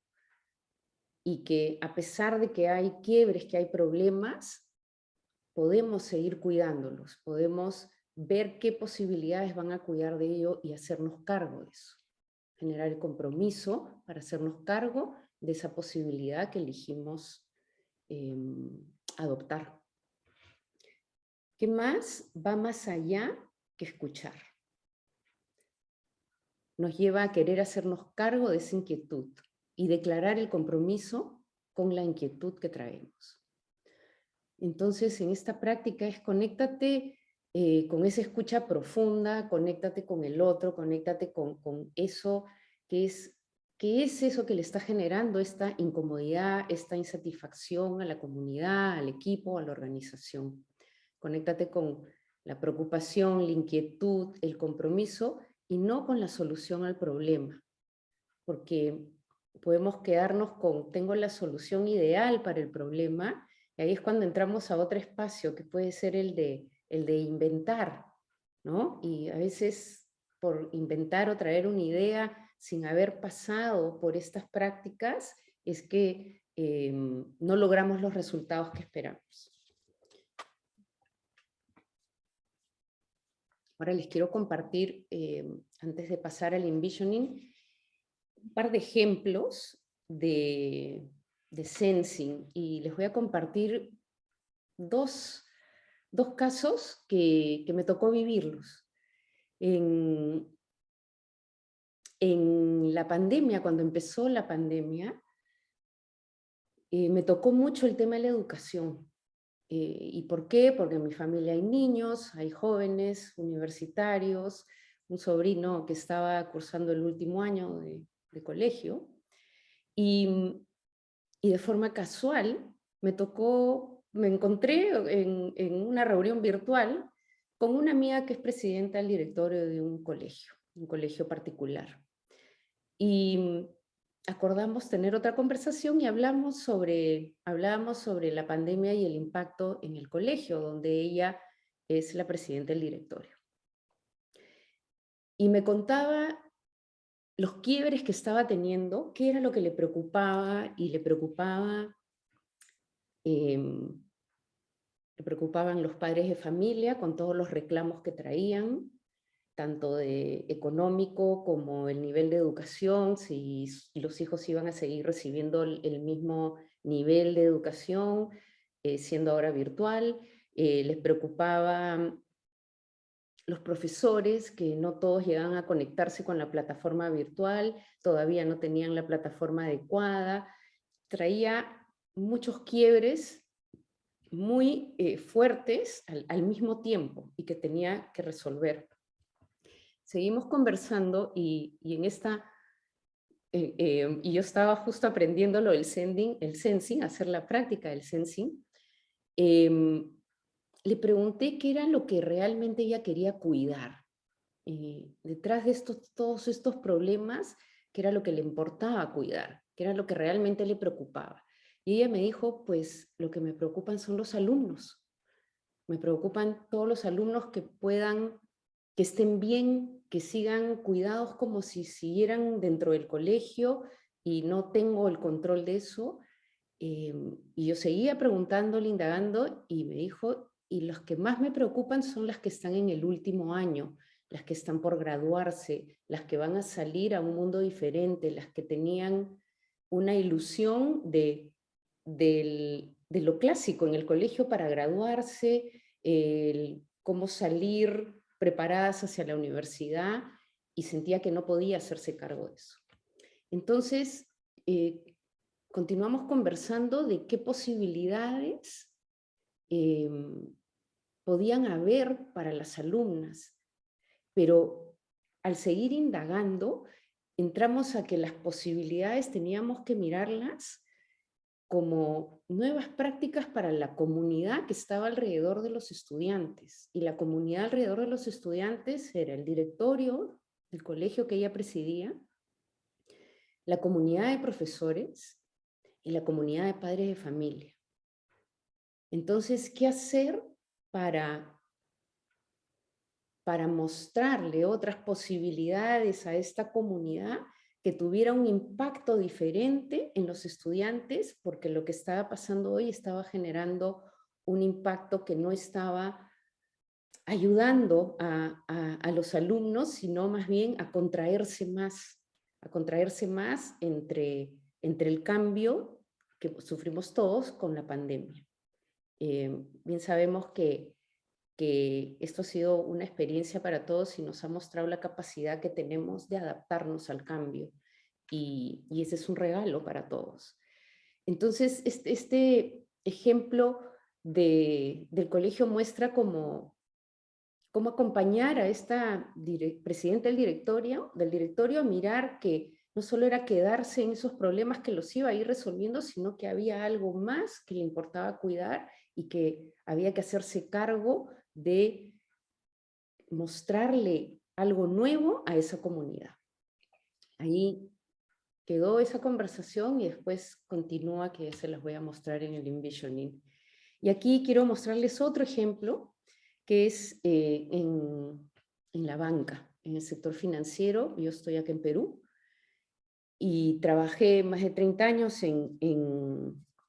Y que a pesar de que hay quiebres, que hay problemas, podemos seguir cuidándolos, podemos ver qué posibilidades van a cuidar de ello y hacernos cargo de eso. Generar el compromiso para hacernos cargo de esa posibilidad que elegimos adoptar. ¿Qué más va más allá que escuchar? Nos lleva a querer hacernos cargo de esa inquietud y declarar el compromiso con la inquietud que traemos. Entonces, en esta práctica es conéctate con esa escucha profunda, conéctate con el otro, conéctate con eso que es eso que le está generando esta incomodidad, esta insatisfacción a la comunidad, al equipo, a la organización. Conéctate con la preocupación, la inquietud, el compromiso y no con la solución al problema. Porque podemos quedarnos con tengo la solución ideal para el problema. Y ahí es cuando entramos a otro espacio, que puede ser el de inventar, ¿no? Y a veces por inventar o traer una idea sin haber pasado por estas prácticas, es que no logramos los resultados que esperamos. Ahora les quiero compartir, antes de pasar al envisioning, un par de ejemplos de sensing, y les voy a compartir dos casos que me tocó vivirlos. En la pandemia, cuando empezó la pandemia, me tocó mucho el tema de la educación. ¿Y por qué? Porque en mi familia hay niños, hay jóvenes, universitarios, un sobrino que estaba cursando el último año de colegio, y de forma casual me encontré en una reunión virtual con una amiga que es presidenta del directorio de un colegio particular. Y acordamos tener otra conversación y hablábamos sobre la pandemia y el impacto en el colegio, donde ella es la presidenta del directorio. Y me contaba los quiebres que estaba teniendo, qué era lo que le preocupaba, y le preocupaban los padres de familia con todos los reclamos que traían, tanto de económico como el nivel de educación, si los hijos iban a seguir recibiendo el mismo nivel de educación, siendo ahora virtual. Les preocupaban los profesores, que no todos llegaban a conectarse con la plataforma virtual, todavía no tenían la plataforma adecuada. Traía muchos quiebres muy fuertes al mismo tiempo y que tenía que resolver. Seguimos conversando y en esta, y yo estaba justo aprendiendo lo del sensing, hacer la práctica del sensing. Le pregunté qué era lo que realmente ella quería cuidar. Detrás de todos estos problemas, qué era lo que le importaba cuidar, qué era lo que realmente le preocupaba. Y ella me dijo, pues lo que me preocupan son los alumnos. Me preocupan todos los alumnos que estén bien, que sigan cuidados como si siguieran dentro del colegio, y no tengo el control de eso. Y yo seguía preguntándole, indagando, y me dijo, y los que más me preocupan son las que están en el último año, las que están por graduarse, las que van a salir a un mundo diferente, las que tenían una ilusión de lo clásico en el colegio para graduarse, cómo salir preparadas hacia la universidad, y sentía que no podía hacerse cargo de eso. Entonces, continuamos conversando de qué posibilidades podían haber para las alumnas, pero al seguir indagando, entramos a que las posibilidades teníamos que mirarlas como nuevas prácticas para la comunidad que estaba alrededor de los estudiantes. Y la comunidad alrededor de los estudiantes era el directorio del colegio que ella presidía, la comunidad de profesores y la comunidad de padres de familia. Entonces, ¿qué hacer para mostrarle otras posibilidades a esta comunidad que tuviera un impacto diferente en los estudiantes? Porque lo que estaba pasando hoy estaba generando un impacto que no estaba ayudando a los alumnos, sino más bien a contraerse más entre el cambio que sufrimos todos con la pandemia. Bien sabemos que esto ha sido una experiencia para todos y nos ha mostrado la capacidad que tenemos de adaptarnos al cambio, y ese es un regalo para todos. Entonces, este ejemplo del colegio muestra cómo acompañar a esta presidenta del directorio a mirar que no solo era quedarse en esos problemas que los iba a ir resolviendo, sino que había algo más que le importaba cuidar, y que había que hacerse cargo de mostrarle algo nuevo a esa comunidad. Ahí quedó esa conversación, y después continúa, que se las voy a mostrar en el Envisioning. Y aquí quiero mostrarles otro ejemplo, que es en la banca, en el sector financiero. Yo estoy acá en Perú, y trabajé más de 30 años en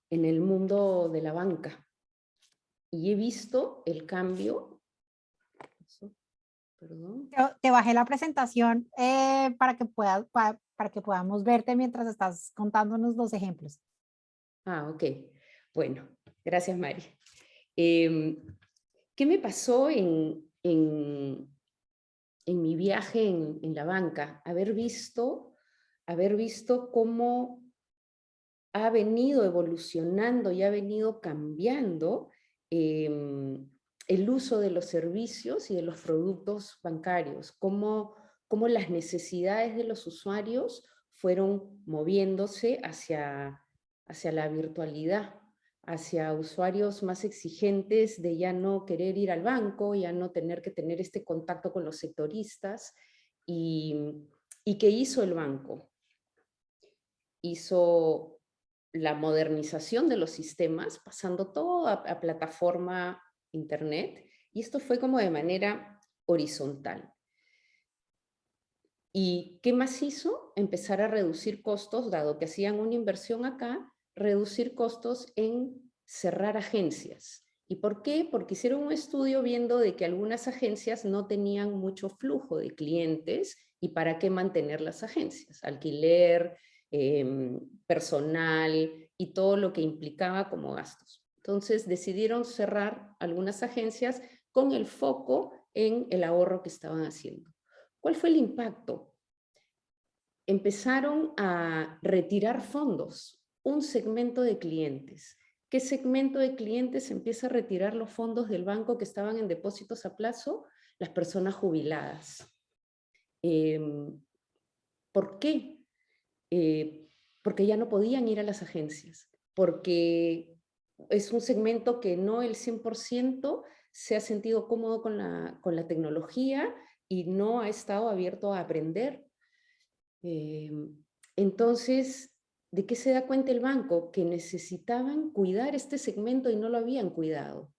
el mundo de la banca, y he visto el cambio. Perdón. Te bajé la presentación para que podamos verte mientras estás contándonos los ejemplos. Ah, ok. Bueno, gracias, Mari. ¿Qué me pasó en mi viaje en la banca? Haber visto cómo ha venido evolucionando y ha venido cambiando el uso de los servicios y de los productos bancarios, cómo las necesidades de los usuarios fueron moviéndose hacia la virtualidad, hacia usuarios más exigentes de ya no querer ir al banco, ya no tener que tener este contacto con los sectoristas. ¿Y qué hizo el banco? Hizo la modernización de los sistemas, pasando todo a plataforma internet, Y esto fue como de manera horizontal. ¿Y qué más hizo? Empezar a reducir costos, dado que hacían una inversión acá, reducir costos en cerrar agencias. ¿Y por qué? Porque hicieron un estudio viendo de que algunas agencias no tenían mucho flujo de clientes y para qué mantener las agencias, alquiler, personal y todo lo que implicaba como gastos. Entonces decidieron cerrar algunas agencias con el foco en el ahorro que estaban haciendo. ¿Cuál fue el impacto? Empezaron a retirar fondos, un segmento de clientes. ¿Qué segmento de clientes empieza a retirar los fondos del banco que estaban en depósitos a plazo? Las personas jubiladas. ¿Por qué? Porque ya no podían ir a las agencias, porque es un segmento que no el 100% se ha sentido cómodo con la tecnología y no ha estado abierto a aprender. Entonces, ¿de qué se da cuenta el banco? Que necesitaban cuidar este segmento y no lo habían cuidado.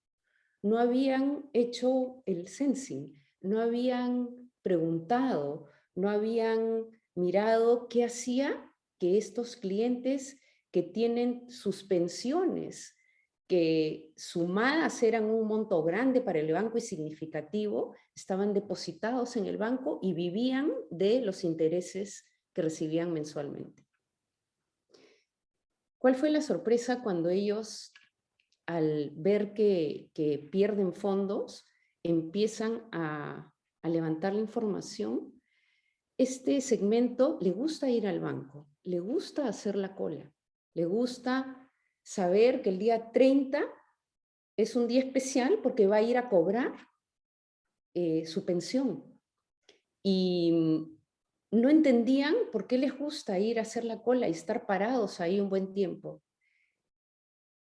No habían hecho el sensing, no habían preguntado, no habían mirado qué hacía que estos clientes que tienen sus pensiones, que sumadas eran un monto grande para el banco y significativo, estaban depositados en el banco y vivían de los intereses que recibían mensualmente. ¿Cuál fue la sorpresa cuando ellos, al ver que pierden fondos, empiezan a levantar la información? Este segmento le gusta ir al banco, le gusta hacer la cola, le gusta saber que el día 30 es un día especial porque va a ir a cobrar su pensión. Y no entendían por qué les gusta ir a hacer la cola y estar parados ahí un buen tiempo.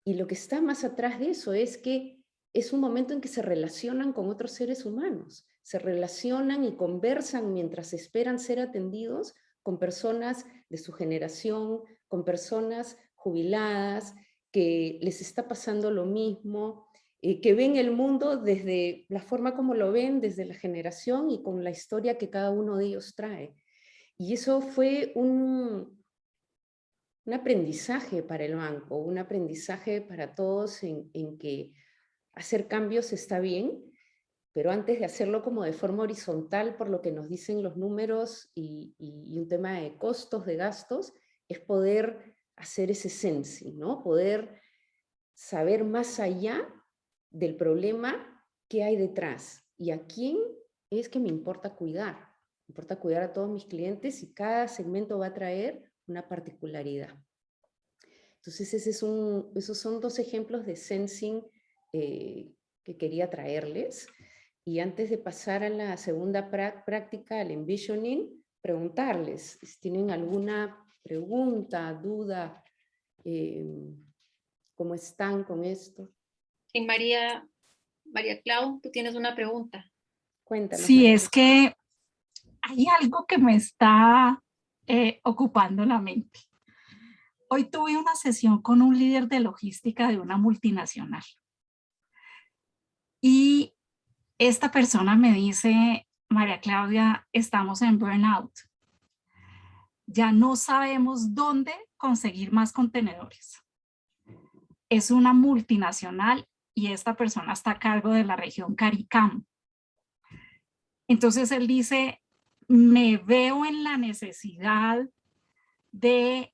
Y lo que está más atrás de eso es que es un momento en que se relacionan con otros seres humanos, se relacionan y conversan mientras esperan ser atendidos con personas de su generación, con personas jubiladas, que les está pasando lo mismo, que ven el mundo desde la forma como lo ven, desde la generación y con la historia que cada uno de ellos trae. Y eso fue un aprendizaje para el banco, un aprendizaje para todos en que hacer cambios está bien, pero antes de hacerlo como de forma horizontal, por lo que nos dicen los números y un tema de costos, de gastos, es poder hacer ese sensing, ¿no? Poder saber más allá del problema qué hay detrás y a quién es que me importa cuidar. Me importa cuidar a todos mis clientes y cada segmento va a traer una particularidad. Entonces esos son dos ejemplos de sensing que quería traerles. Y antes de pasar a la segunda práctica, al envisioning, preguntarles si tienen alguna pregunta, duda, cómo están con esto. Sí, María Clau, tú tienes una pregunta. Cuéntanos, Sí, María. es que hay algo que me está ocupando la mente. Hoy tuve una sesión con un líder de logística de una multinacional y esta persona me dice, María Claudia, estamos en burnout. Ya no sabemos dónde conseguir más contenedores. Es una multinacional y esta persona está a cargo de la región CARICAM. Entonces él dice, me veo en la necesidad de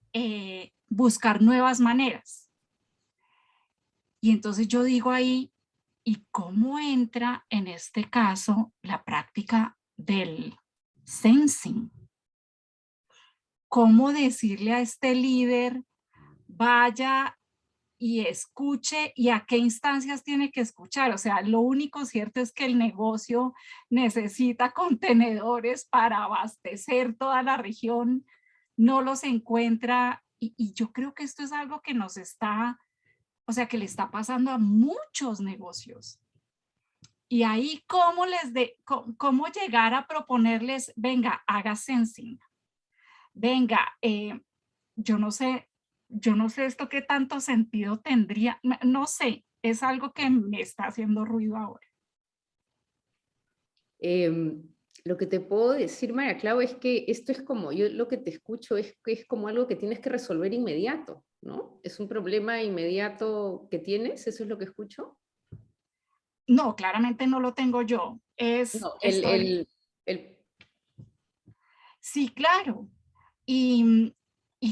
buscar nuevas maneras. Y entonces yo digo ahí, ¿y cómo entra en este caso la práctica del sensing? ¿Cómo decirle a este líder, vaya y escuche y a qué instancias tiene que escuchar? O sea, lo único cierto es que el negocio necesita contenedores para abastecer toda la región, no los encuentra y yo creo que esto es algo que nos está, o sea, que le está pasando a muchos negocios. Y ahí, ¿cómo llegar a proponerles, venga, haga sensing? Venga, yo no sé esto qué tanto sentido tendría, no sé, es algo que me está haciendo ruido ahora. Lo que te puedo decir, María Clau, es que esto es como, yo lo que te escucho es que es como algo que tienes que resolver inmediato, ¿no? Es un problema inmediato que tienes, ¿eso es lo que escucho? No, claramente no lo tengo yo. No, el Sí, claro. Y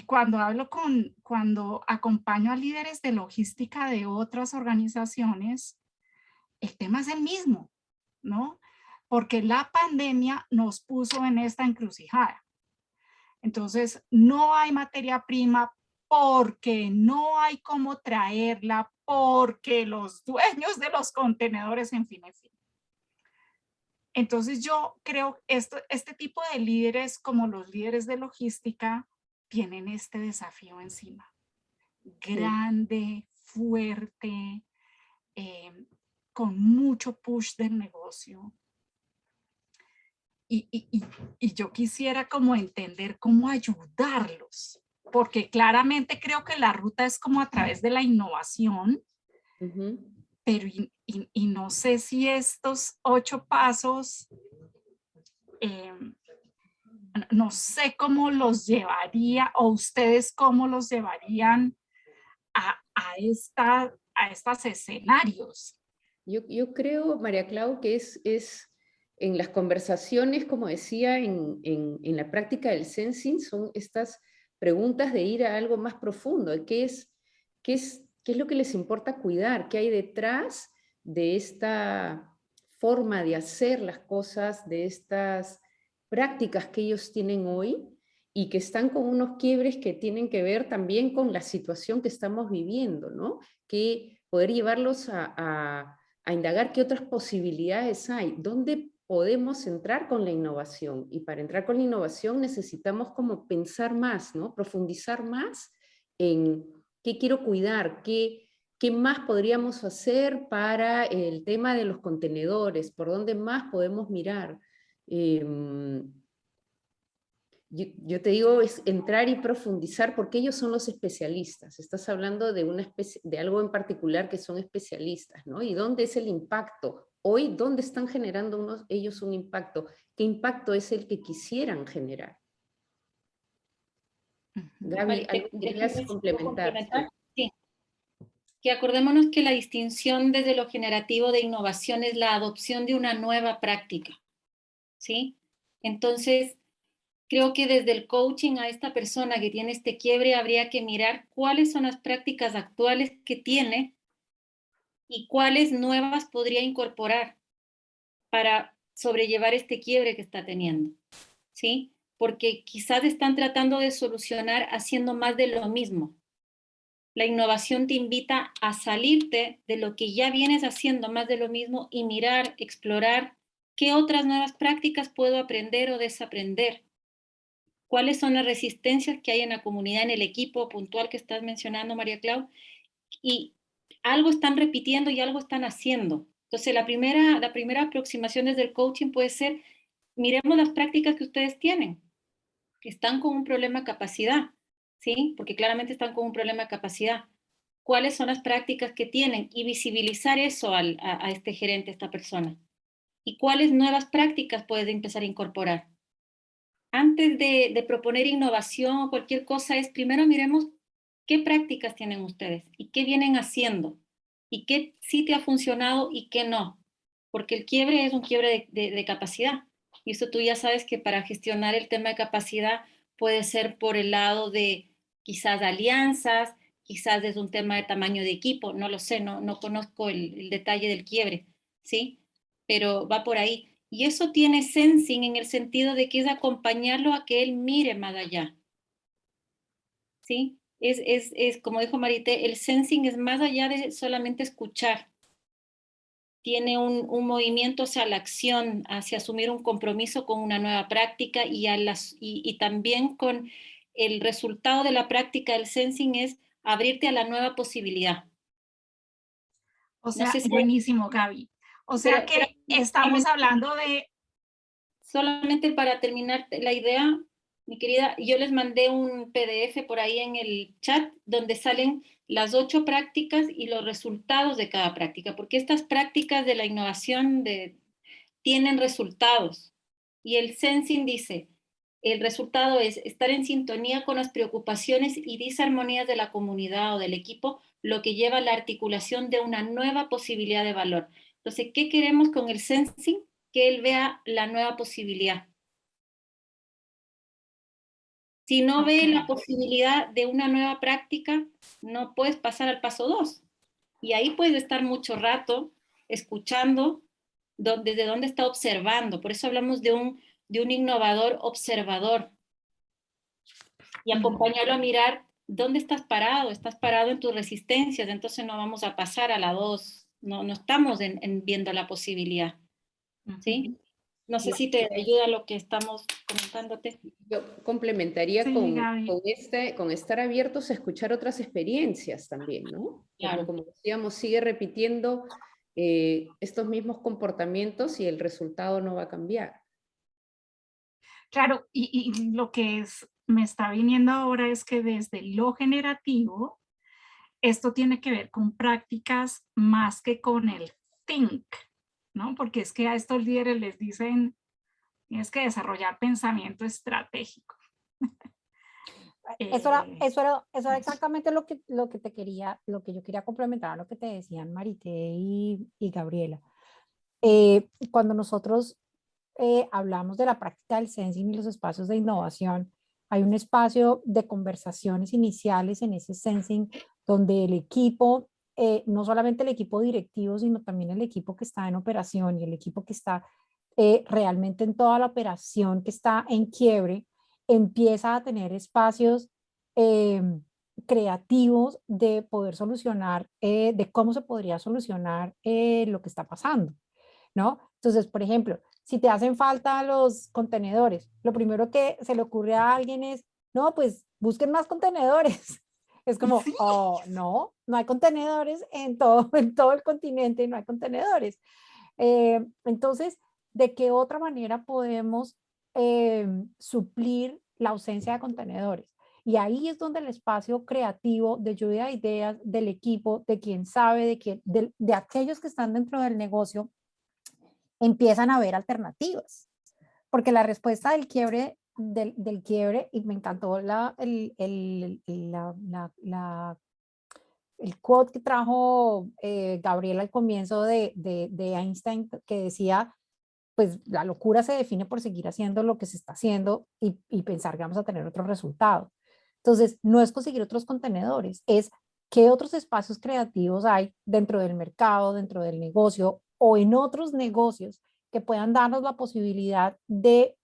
cuando acompaño a líderes de logística de otras organizaciones, el tema es el mismo, ¿no? Porque la pandemia nos puso en esta encrucijada. Entonces, no hay materia prima porque no hay cómo traerla, porque los dueños de los contenedores, en fin, en fin. Entonces yo creo este tipo de líderes, como los líderes de logística, tienen este desafío encima. sí. Grande, fuerte, eh, con mucho push del negocio. Y yo quisiera como entender cómo ayudarlos, porque claramente creo que la ruta es como a través de la innovación, Ujú. pero y no sé si estos 8 pasos, no sé cómo los llevaría o ustedes cómo los llevarían a estos escenarios. Yo creo, María Clau, que es en las conversaciones, como decía, en la práctica del sensing, son estas preguntas de ir a algo más profundo. ¿Qué es lo que les importa cuidar? ¿Qué hay detrás de esta forma de hacer las cosas, de estas prácticas que ellos tienen hoy y que están con unos quiebres que tienen que ver también con la situación que estamos viviendo, ¿no? Que poder llevarlos a indagar qué otras posibilidades hay, dónde podemos entrar con la innovación. Y para entrar con la innovación necesitamos como pensar más, ¿no? Profundizar más en qué quiero cuidar, qué más podríamos hacer para el tema de los contenedores, por dónde más podemos mirar. Yo te digo, es entrar y profundizar porque ellos son los especialistas. Estás hablando de, de algo en particular que son especialistas, ¿no? ¿Y dónde es el impacto? Hoy, ¿dónde están generando ellos un impacto? ¿Qué impacto es el que quisieran generar? Gaby, Marité, ¿algo querías déjame solo complementar? complementar. Sí. Sí, que acordémonos que la distinción desde lo generativo de innovación es la adopción de una nueva práctica, ¿sí? Entonces, creo que desde el coaching a esta persona que tiene este quiebre habría que mirar cuáles son las prácticas actuales que tiene y cuáles nuevas podría incorporar para sobrellevar este quiebre que está teniendo, ¿sí? Porque quizás están tratando de solucionar haciendo más de lo mismo. La innovación te invita a salirte de lo que ya vienes haciendo, más de lo mismo, y mirar, explorar qué otras nuevas prácticas puedo aprender o desaprender. ¿Cuáles son las resistencias que hay en la comunidad, en el equipo puntual que estás mencionando, María Clau? Y algo están repitiendo y algo están haciendo. Entonces, la primera aproximación desde el coaching puede ser, miremos las prácticas que ustedes tienen, que están con un problema de capacidad, ¿sí? Porque claramente están con un problema de capacidad. ¿Cuáles son las prácticas que tienen? Y visibilizar eso a este gerente, a esta persona. ¿Y cuáles nuevas prácticas puedes empezar a incorporar? Antes de proponer innovación o cualquier cosa, es primero miremos qué prácticas tienen ustedes y qué vienen haciendo y qué sí te ha funcionado y qué no. Porque el quiebre es un quiebre de capacidad. Y eso tú ya sabes que para gestionar el tema de capacidad puede ser por el lado de quizás alianzas, quizás es un tema de tamaño de equipo, no lo sé, no conozco el detalle del quiebre, ¿sí? Pero va por ahí. Y eso tiene sensing en el sentido de que es acompañarlo a que él mire más allá, ¿sí? Como dijo Marité, el sensing es más allá de solamente escuchar. Tiene un movimiento hacia la acción, hacia asumir un compromiso con una nueva práctica y también con el resultado de la práctica del sensing es abrirte a la nueva posibilidad. O No sea, sé si, buenísimo, Gaby. O sea que estamos hablando de... solamente para terminar la idea, mi querida, yo les mandé un PDF por ahí en el chat donde salen las 8 prácticas y los resultados de cada práctica, porque estas prácticas de la innovación tienen resultados. Y el sensing dice, el resultado es estar en sintonía con las preocupaciones y disarmonías de la comunidad o del equipo, lo que lleva a la articulación de una nueva posibilidad de valor. Entonces, ¿qué queremos con el sensing? Que él vea la nueva posibilidad. Si no ve la posibilidad de una nueva práctica, no puedes pasar al paso 2. Y ahí puedes estar mucho rato escuchando desde dónde está observando. Por eso hablamos de un innovador observador. Y acompañarlo a mirar dónde estás parado en tus resistencias, entonces no vamos a pasar a la 2, no estamos viendo la posibilidad. ¿Sí? No sé si te ayuda lo que estamos comentándote. Yo complementaría Sí, con estar abiertos a escuchar otras experiencias también, ¿no? Claro. Como decíamos, sigue repitiendo estos mismos comportamientos y el resultado no va a cambiar. Claro, y lo que me está viniendo ahora es que desde lo generativo, esto tiene que ver con prácticas más que con el think, ¿no? Porque es que a estos líderes les dicen, tienes que desarrollar pensamiento estratégico. Eso era exactamente lo que yo quería complementar a lo que te decían Marité y Gabriela. Cuando nosotros hablamos de la práctica del sensing y los espacios de innovación, hay un espacio de conversaciones iniciales en ese sensing donde el equipo, no solamente el equipo directivo, sino también el equipo que está en operación y el equipo que está realmente en toda la operación que está en quiebre, empieza a tener espacios creativos de poder solucionar, de cómo se podría solucionar lo que está pasando, ¿no? Entonces, por ejemplo, si te hacen falta los contenedores, lo primero que se le ocurre a alguien es, no, pues busquen más contenedores. Es como, Sí. oh, no hay contenedores en todo el continente, no hay contenedores. Entonces, ¿de qué otra manera podemos suplir la ausencia de contenedores? Y ahí es donde el espacio creativo de lluvia de ideas del equipo, de quien sabe, de aquellos que están dentro del negocio, empiezan a ver alternativas. Porque la respuesta del quiebre, y me encantó el quote que trajo Gabriela al comienzo de Einstein, que decía, pues la locura se define por seguir haciendo lo que se está haciendo y pensar que vamos a tener otro resultado. Entonces, no es conseguir otros contenedores, es qué otros espacios creativos hay dentro del mercado, dentro del negocio o en otros negocios que puedan darnos la posibilidad de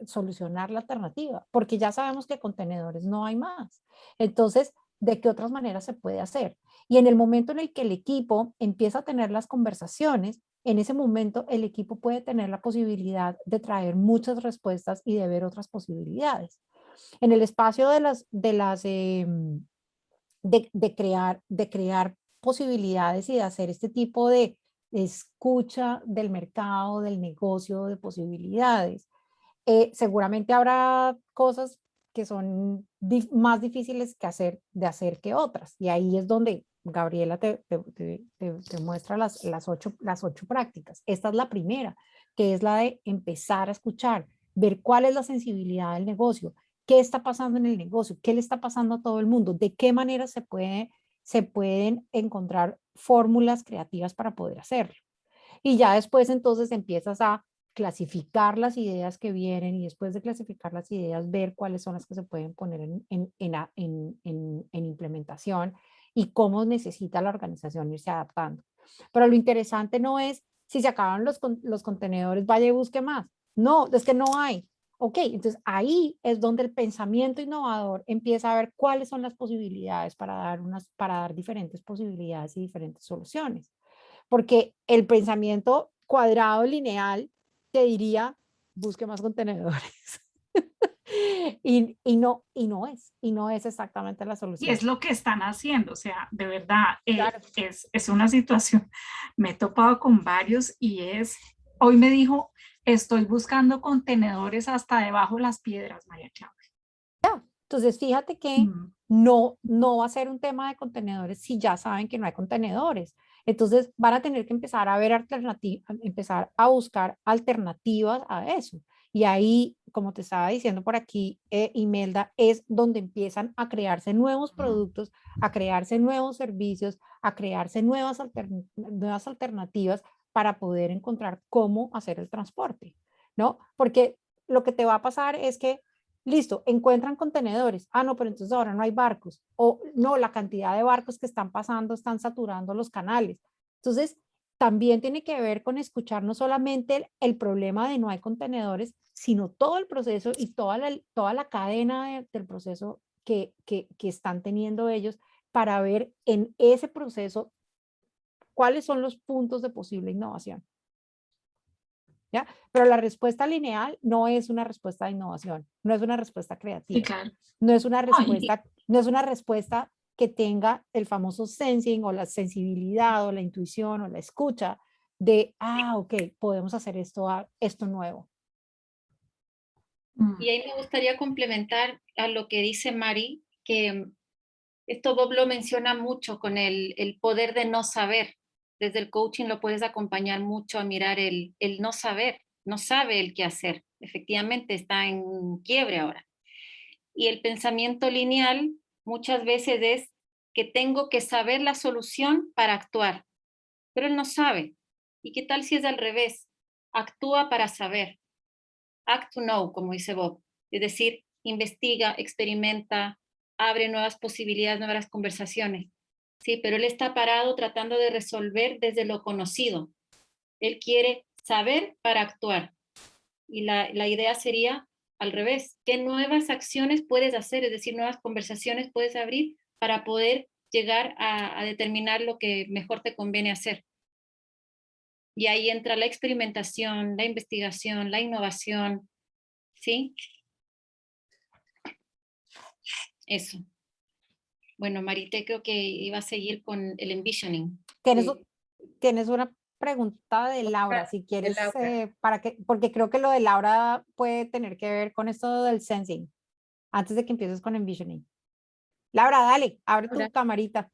solucionar la alternativa, porque ya sabemos que contenedores no hay más. Entonces, ¿de qué otras maneras se puede hacer? Y en el momento en el que el equipo empieza a tener las conversaciones, en ese momento el equipo puede tener la posibilidad de traer muchas respuestas y de ver otras posibilidades. En el espacio de crear posibilidades y de hacer este tipo de escucha del mercado, del negocio, de posibilidades, seguramente habrá cosas que son más difíciles de hacer que otras. Y ahí es donde Gabriela te muestra las ocho prácticas. Esta es la primera, que es la de empezar a escuchar, ver cuál es la sensibilidad del negocio, qué está pasando en el negocio, qué le está pasando a todo el mundo, de qué manera se pueden encontrar fórmulas creativas para poder hacerlo. Y ya después entonces empiezas a clasificar las ideas que vienen y después de clasificar las ideas, ver cuáles son las que se pueden poner en implementación y cómo necesita la organización irse adaptando. Pero lo interesante no es si se acaban los contenedores, vaya y busque más. No, es que no hay. Ok, entonces ahí es donde el pensamiento innovador empieza a ver cuáles son las posibilidades para dar diferentes posibilidades y diferentes soluciones. Porque el pensamiento cuadrado lineal te diría, busque más contenedores. y no es exactamente la Y solución. es lo que están haciendo, o sea, de verdad, Claro. es una situación, me he topado con varios y hoy me dijo, estoy buscando contenedores hasta debajo de las piedras, María Claudia. Entonces, fíjate que no va a ser un tema de contenedores si ya saben que no hay contenedores. Entonces van a tener que empezar a ver empezar a buscar alternativas a eso. Y ahí, como te estaba diciendo por aquí, Imelda, es donde empiezan a crearse nuevos productos, a crearse nuevos servicios, a crearse nuevas alternativas para poder encontrar cómo hacer el transporte, ¿no? Porque lo que te va a pasar es que, listo, encuentran contenedores. Ah, no, pero entonces ahora no hay barcos. O no, la cantidad de barcos que están pasando están saturando los canales. Entonces, también tiene que ver con escuchar no solamente el problema de no hay contenedores, sino todo el proceso y toda la cadena del proceso que están teniendo ellos para ver en ese proceso cuáles son los puntos de posible innovación. ¿Ya? Pero la respuesta lineal no es una respuesta de innovación, no es una respuesta creativa, Sí, claro. no es una respuesta que tenga el famoso sensing o la sensibilidad o la intuición o la escucha de, ok, podemos hacer esto nuevo. Y ahí me gustaría complementar a lo que dice Mari, que esto Bob lo menciona mucho con el poder de no saber. Desde el coaching lo puedes acompañar mucho a mirar el no saber, no sabe el qué hacer. Efectivamente está en quiebre ahora. Y el pensamiento lineal muchas veces es que tengo que saber la solución para actuar, pero él no sabe. ¿Y qué tal si es al revés? Actúa para saber. Act to know, como dice Bob. Es decir, investiga, experimenta, abre nuevas posibilidades, nuevas conversaciones. Sí, pero él está parado tratando de resolver desde lo conocido. Él quiere saber para actuar. Y la idea sería al revés. ¿Qué nuevas acciones puedes hacer? Es decir, nuevas conversaciones puedes abrir para poder llegar a determinar lo que mejor te conviene hacer. Y ahí entra la experimentación, la investigación, la innovación, ¿sí? Eso. Bueno, Marité creo que iba a seguir con el envisioning. Tienes una pregunta de Laura, si quieres, Laura. porque creo que lo de Laura puede tener que ver con esto del sensing, antes de que empieces con envisioning. Laura, dale, abre tu camarita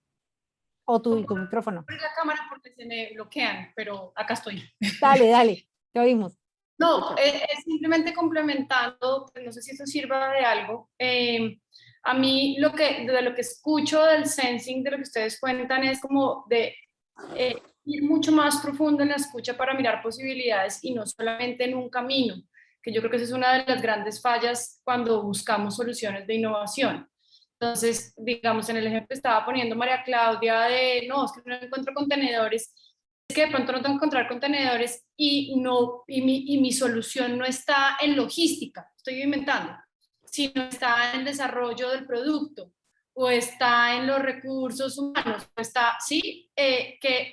o tu micrófono. Abrir la cámara porque se me bloquean, pero acá estoy. Dale, te oímos. No, es simplemente complementando, pues no sé si eso sirva de algo. A mí de lo que escucho del sensing, de lo que ustedes cuentan, es como de ir mucho más profundo en la escucha para mirar posibilidades y no solamente en un camino, que yo creo que esa es una de las grandes fallas cuando buscamos soluciones de innovación. Entonces, digamos, en el ejemplo que estaba poniendo María Claudia de, no, es que no encuentro contenedores, es que de pronto no tengo que encontrar contenedores y mi solución no está en logística, estoy inventando, sino está en el desarrollo del producto o está en los recursos humanos, o está, sí, que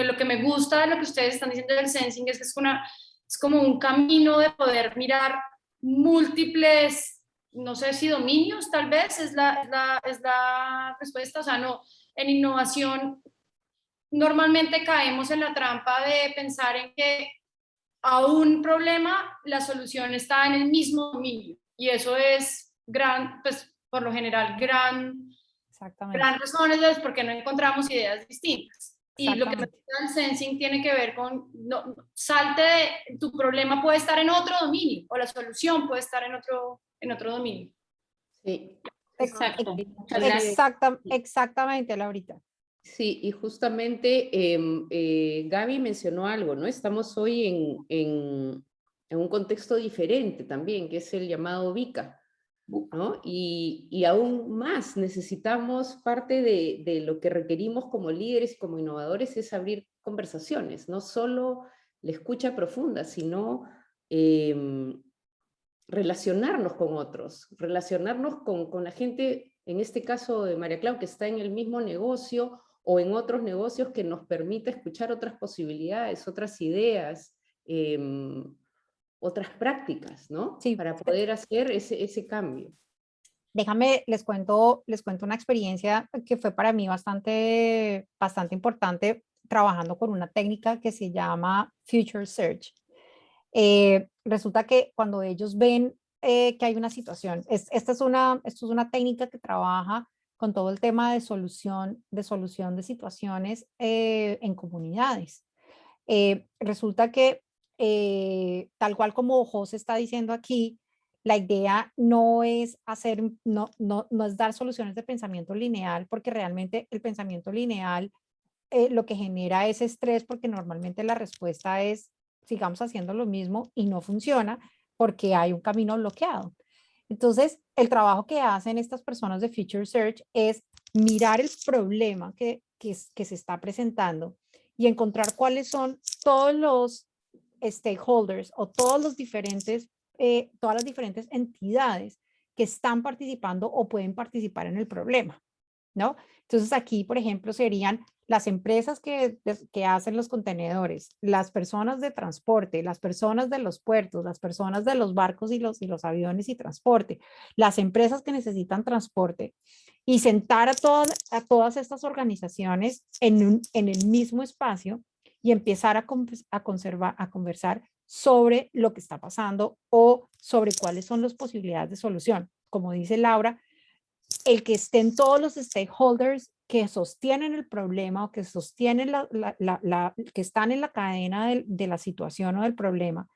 lo que me gusta de lo que ustedes están diciendo del sensing es que es como un camino de poder mirar múltiples, no sé si dominios tal vez es la respuesta, o sea, no, en innovación normalmente caemos en la trampa de pensar en que a un problema la solución está en el mismo dominio y eso es pues por lo general gran razones de por qué no encontramos ideas distintas. Y lo que me gusta del sensing tiene que ver con, salte de, tu problema puede estar en otro dominio o la solución puede estar en otro dominio. Sí. Exacto. Exactamente, Laurita. Sí, y justamente Gaby mencionó algo, ¿no? Estamos hoy en un contexto diferente también, que es el llamado VICA, ¿no? Y aún más necesitamos, parte de lo que requerimos como líderes y como innovadores es abrir conversaciones, no solo la escucha profunda, sino relacionarnos con otros, relacionarnos con la gente, en este caso de María Clau, que está en el mismo negocio o en otros negocios, que nos permita escuchar otras posibilidades, otras ideas, otras prácticas, ¿no? Sí. Para poder hacer ese cambio. Déjame, les cuento una experiencia que fue para mí bastante importante trabajando con una técnica que se llama Future Search. Resulta que cuando ellos ven que hay una situación, esto es una técnica que trabaja con todo el tema de solución de situaciones en comunidades. Resulta que, tal cual como José está diciendo aquí, la idea no es no es dar soluciones de pensamiento lineal, porque realmente el pensamiento lineal lo que genera es estrés, porque normalmente la respuesta es sigamos haciendo lo mismo y no funciona porque hay un camino bloqueado. Entonces, el trabajo que hacen estas personas de Feature Search es mirar el problema que se está presentando y encontrar cuáles son todos los stakeholders o todas las diferentes entidades que están participando o pueden participar en el problema, ¿no? Entonces aquí, por ejemplo, serían las empresas que hacen los contenedores, las personas de transporte, las personas de los puertos, las personas de los barcos y los aviones y transporte, las empresas que necesitan transporte, y sentar a todas estas organizaciones en el mismo espacio y empezar a conversar sobre lo que está pasando o sobre cuáles son las posibilidades de solución. Como dice Laura, el que estén todos los stakeholders que sostienen el problema o que sostienen que están en la cadena de la situación o del problema,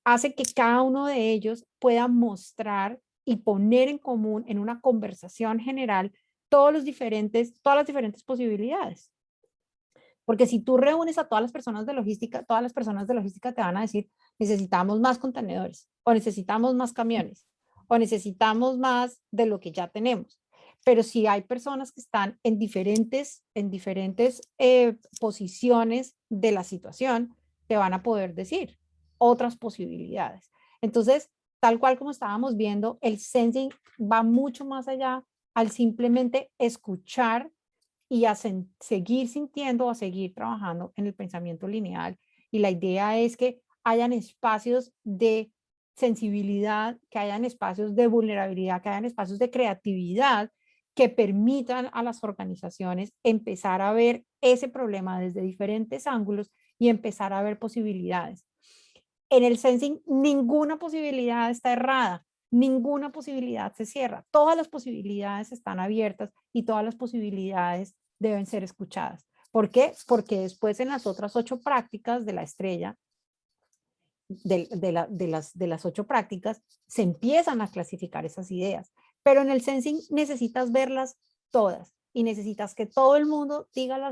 hace que cada uno de ellos pueda mostrar y poner en común en una conversación general todas las diferentes posibilidades. Porque si tú reúnes a todas las personas de logística, todas las personas de logística te van a decir, necesitamos más contenedores, o necesitamos más camiones, o necesitamos más de lo que ya tenemos. Pero si hay personas que están en diferentes posiciones de la situación, te van a poder decir otras posibilidades. Entonces, tal cual como estábamos viendo, el sensing va mucho más allá al simplemente escuchar y a seguir sintiendo o a seguir trabajando en el pensamiento lineal. Y la idea es que hayan espacios de sensibilidad, que hayan espacios de vulnerabilidad, que hayan espacios de creatividad que permitan a las organizaciones empezar a ver ese problema desde diferentes ángulos y empezar a ver posibilidades. En el sensing, ninguna posibilidad está errada, ninguna posibilidad se cierra, todas las posibilidades están abiertas y todas las posibilidades deben ser escuchadas. ¿Por qué? Porque después en las otras 8 prácticas de la estrella, de las 8 prácticas, se empiezan a clasificar esas ideas. Pero en el sensing necesitas verlas todas y necesitas que todo el mundo diga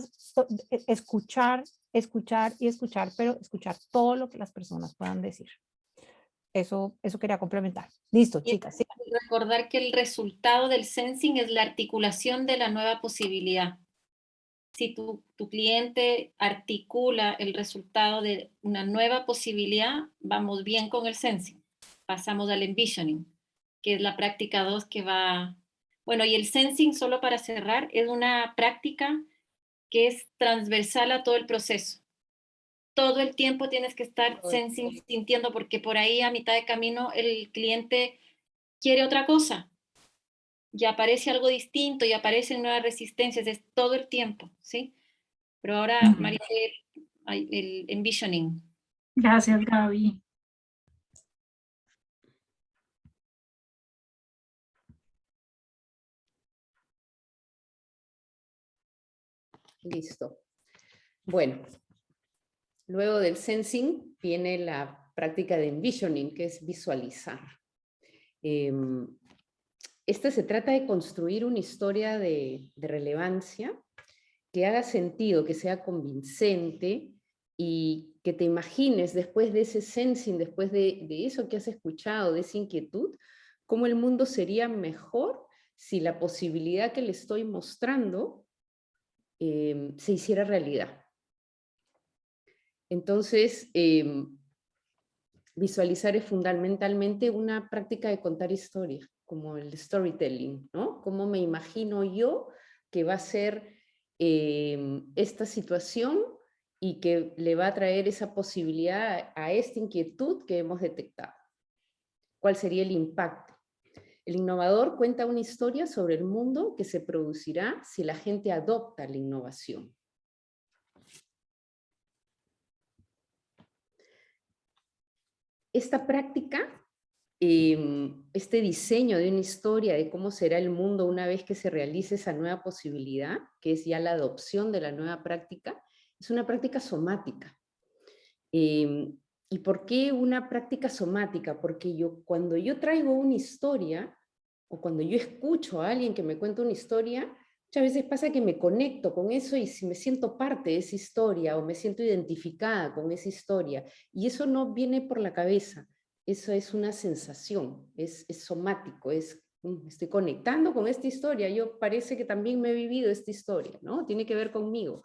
escuchar y escuchar, pero escuchar todo lo que las personas puedan decir. Eso quería complementar. Listo, Y chicas. Sí. recordar que el resultado del sensing es la articulación de la nueva posibilidad. Si tu cliente articula el resultado de una nueva posibilidad, vamos bien con el sensing. Pasamos al envisioning, que es la práctica 2 que va... Bueno, y el sensing, solo para cerrar, es una práctica que es transversal a todo el proceso. Todo el tiempo tienes que estar sensing, sintiendo, porque por ahí a mitad de camino el cliente quiere otra cosa y aparece algo distinto y aparecen nuevas resistencias, es todo el tiempo, ¿sí? Pero ahora, María, el envisioning. Gracias, Gaby. Listo. Bueno, luego del sensing viene la práctica de envisioning, que es visualizar. Esta se trata de construir una historia de relevancia que haga sentido, que sea convincente y que te imagines después de ese sensing, después de eso que has escuchado, de esa inquietud, cómo el mundo sería mejor si la posibilidad que le estoy mostrando se hiciera realidad. Entonces, visualizar es fundamentalmente una práctica de contar historias, como el storytelling, ¿no? Cómo me imagino yo que va a ser esta situación y que le va a traer esa posibilidad a esta inquietud que hemos detectado. ¿Cuál sería el impacto? El innovador cuenta una historia sobre el mundo que se producirá si la gente adopta la innovación. Esta práctica este diseño de una historia de cómo será el mundo una vez que se realice esa nueva posibilidad, que es ya la adopción de la nueva práctica, es una práctica somática. ¿Y por qué una práctica somática? Porque cuando yo traigo una historia, o cuando yo escucho a alguien que me cuenta una historia, muchas veces pasa que me conecto con eso y si me siento parte de esa historia, o me siento identificada con esa historia, y eso no viene por la cabeza, eso es una sensación, es somático, estoy conectando con esta historia, yo parece que también me he vivido esta historia, ¿no? Tiene que ver conmigo.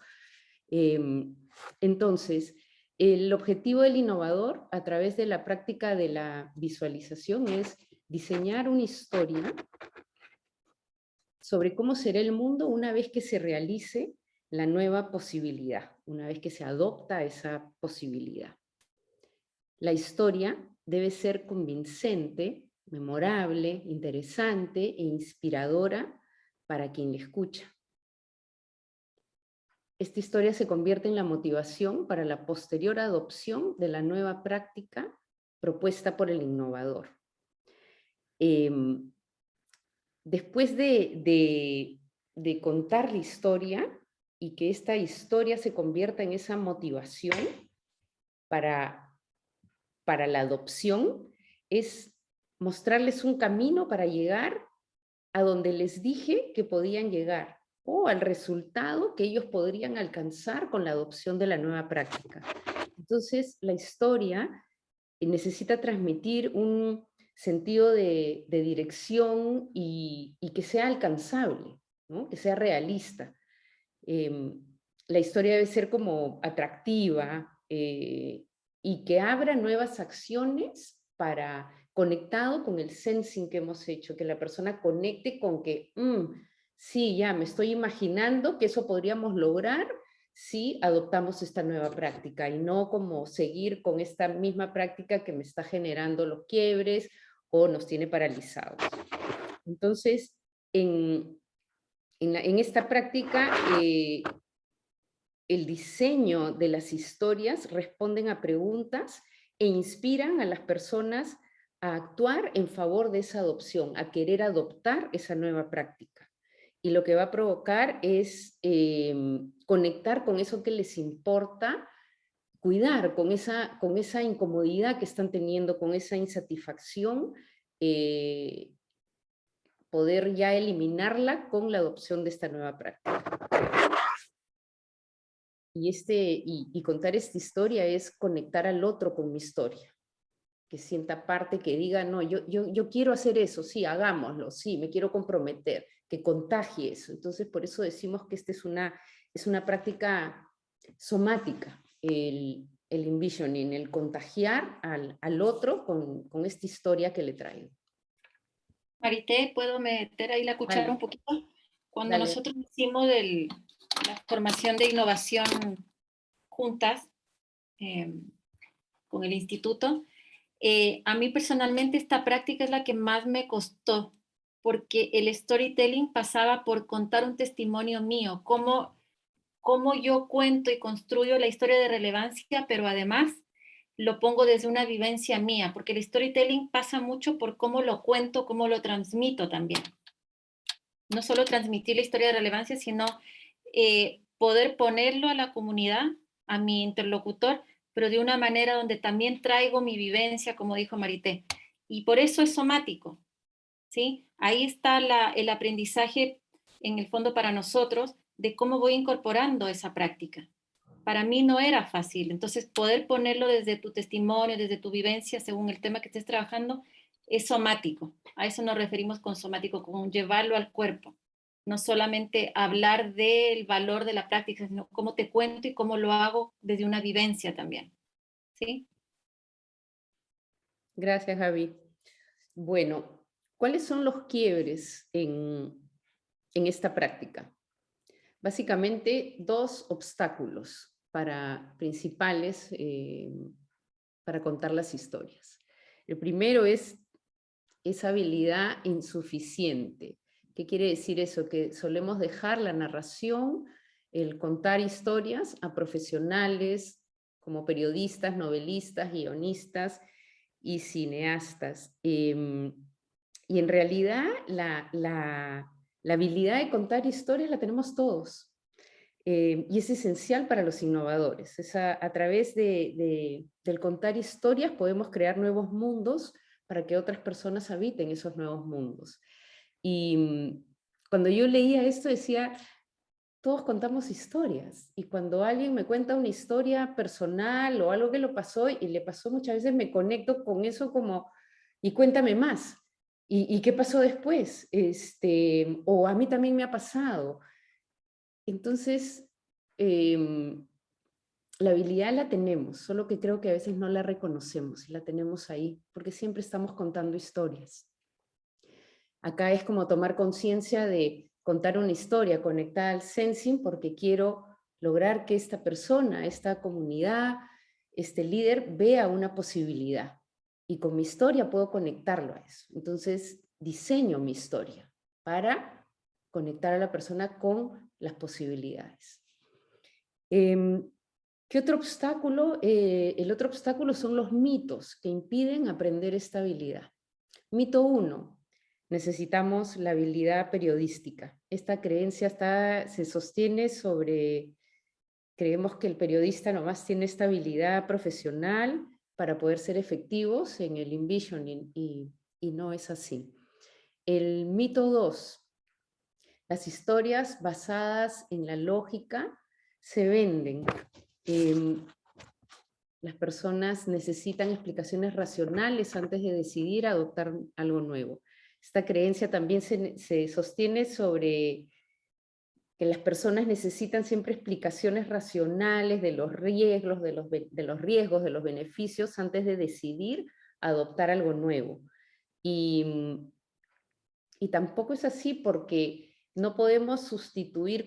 Entonces, el objetivo del innovador a través de la práctica de la visualización es diseñar una historia sobre cómo será el mundo una vez que se realice la nueva posibilidad, una vez que se adopta esa posibilidad. La historia debe ser convincente, memorable, interesante e inspiradora para quien la escucha. Esta historia se convierte en la motivación para la posterior adopción de la nueva práctica propuesta por el innovador. Después de contar la historia y que esta historia se convierta en esa motivación para la adopción, es mostrarles un camino para llegar a donde les dije que podían llegar, o al resultado que ellos podrían alcanzar con la adopción de la nueva práctica. Entonces, la historia necesita transmitir un sentido de dirección y que sea alcanzable, ¿no? Que sea realista. La historia debe ser como atractiva y que abra nuevas acciones conectado con el sensing que hemos hecho, que la persona conecte con que, sí, ya me estoy imaginando que eso podríamos lograr si adoptamos esta nueva práctica y no como seguir con esta misma práctica que me está generando los quiebres o nos tiene paralizados. Entonces, en esta práctica, el diseño de las historias responden a preguntas e inspiran a las personas a actuar en favor de esa adopción, a querer adoptar esa nueva práctica. Y lo que va a provocar es conectar con eso que les importa, cuidar con esa incomodidad que están teniendo, con esa insatisfacción, poder ya eliminarla con la adopción de esta nueva práctica. Y contar esta historia es conectar al otro con mi historia, que sienta parte, que diga, no, yo quiero hacer eso, sí, hagámoslo, sí, me quiero comprometer, que contagie eso. Entonces, por eso decimos que esta es una práctica somática, el envisioning, el contagiar al otro con esta historia que le traigo. Marité, ¿puedo meter ahí la cuchara un poquito? Cuando Dale. nosotros hicimos la formación de innovación juntas con el instituto, a mí personalmente esta práctica es la que más me costó, porque el storytelling pasaba por contar un testimonio mío, cómo yo cuento y construyo la historia de relevancia, pero además lo pongo desde una vivencia mía, porque el storytelling pasa mucho por cómo lo cuento, cómo lo transmito también. No solo transmitir la historia de relevancia, sino poder ponerlo a la comunidad, a mi interlocutor, pero de una manera donde también traigo mi vivencia, como dijo Marité. Y por eso es somático, ¿sí? Ahí está el aprendizaje, en el fondo para nosotros, de cómo voy incorporando esa práctica. Para mí no era fácil, entonces poder ponerlo desde tu testimonio, desde tu vivencia, según el tema que estés trabajando, es somático. A eso nos referimos con somático, con llevarlo al cuerpo. No solamente hablar del valor de la práctica, sino cómo te cuento y cómo lo hago desde una vivencia también. ¿Sí? Gracias, Javi. Bueno, ¿cuáles son los quiebres en esta práctica? Básicamente, dos obstáculos principales para contar las historias. El primero es esa habilidad insuficiente. ¿Qué quiere decir eso? Que solemos dejar la narración, el contar historias a profesionales como periodistas, novelistas, guionistas, y cineastas. Y en realidad la habilidad de contar historias la tenemos todos. Y es esencial para los innovadores. Es a través del contar historias podemos crear nuevos mundos para que otras personas habiten esos nuevos mundos. Y cuando yo leía esto decía, todos contamos historias, y cuando alguien me cuenta una historia personal o algo que lo pasó y le pasó, muchas veces me conecto con eso como, y cuéntame más, y qué pasó después, o a mí también me ha pasado. Entonces, la habilidad la tenemos, solo que creo que a veces no la reconocemos, y la tenemos ahí, porque siempre estamos contando historias. Acá es como tomar conciencia de contar una historia conectada al sensing, porque quiero lograr que esta persona, esta comunidad, este líder vea una posibilidad. Y con mi historia puedo conectarlo a eso. Entonces diseño mi historia para conectar a la persona con las posibilidades. ¿Qué otro obstáculo? El otro obstáculo son los mitos que impiden aprender esta habilidad. Mito 1. Necesitamos la habilidad periodística. Esta creencia se sostiene sobre, creemos que el periodista nomás tiene esta habilidad profesional para poder ser efectivos en el envisioning, y no es así. El mito 2. Las historias basadas en la lógica se venden. Las personas necesitan explicaciones racionales antes de decidir adoptar algo nuevo. Esta creencia también se sostiene sobre que las personas necesitan siempre explicaciones racionales de los riesgos, de los beneficios, antes de decidir adoptar algo nuevo. Y tampoco es así, porque no podemos sustituir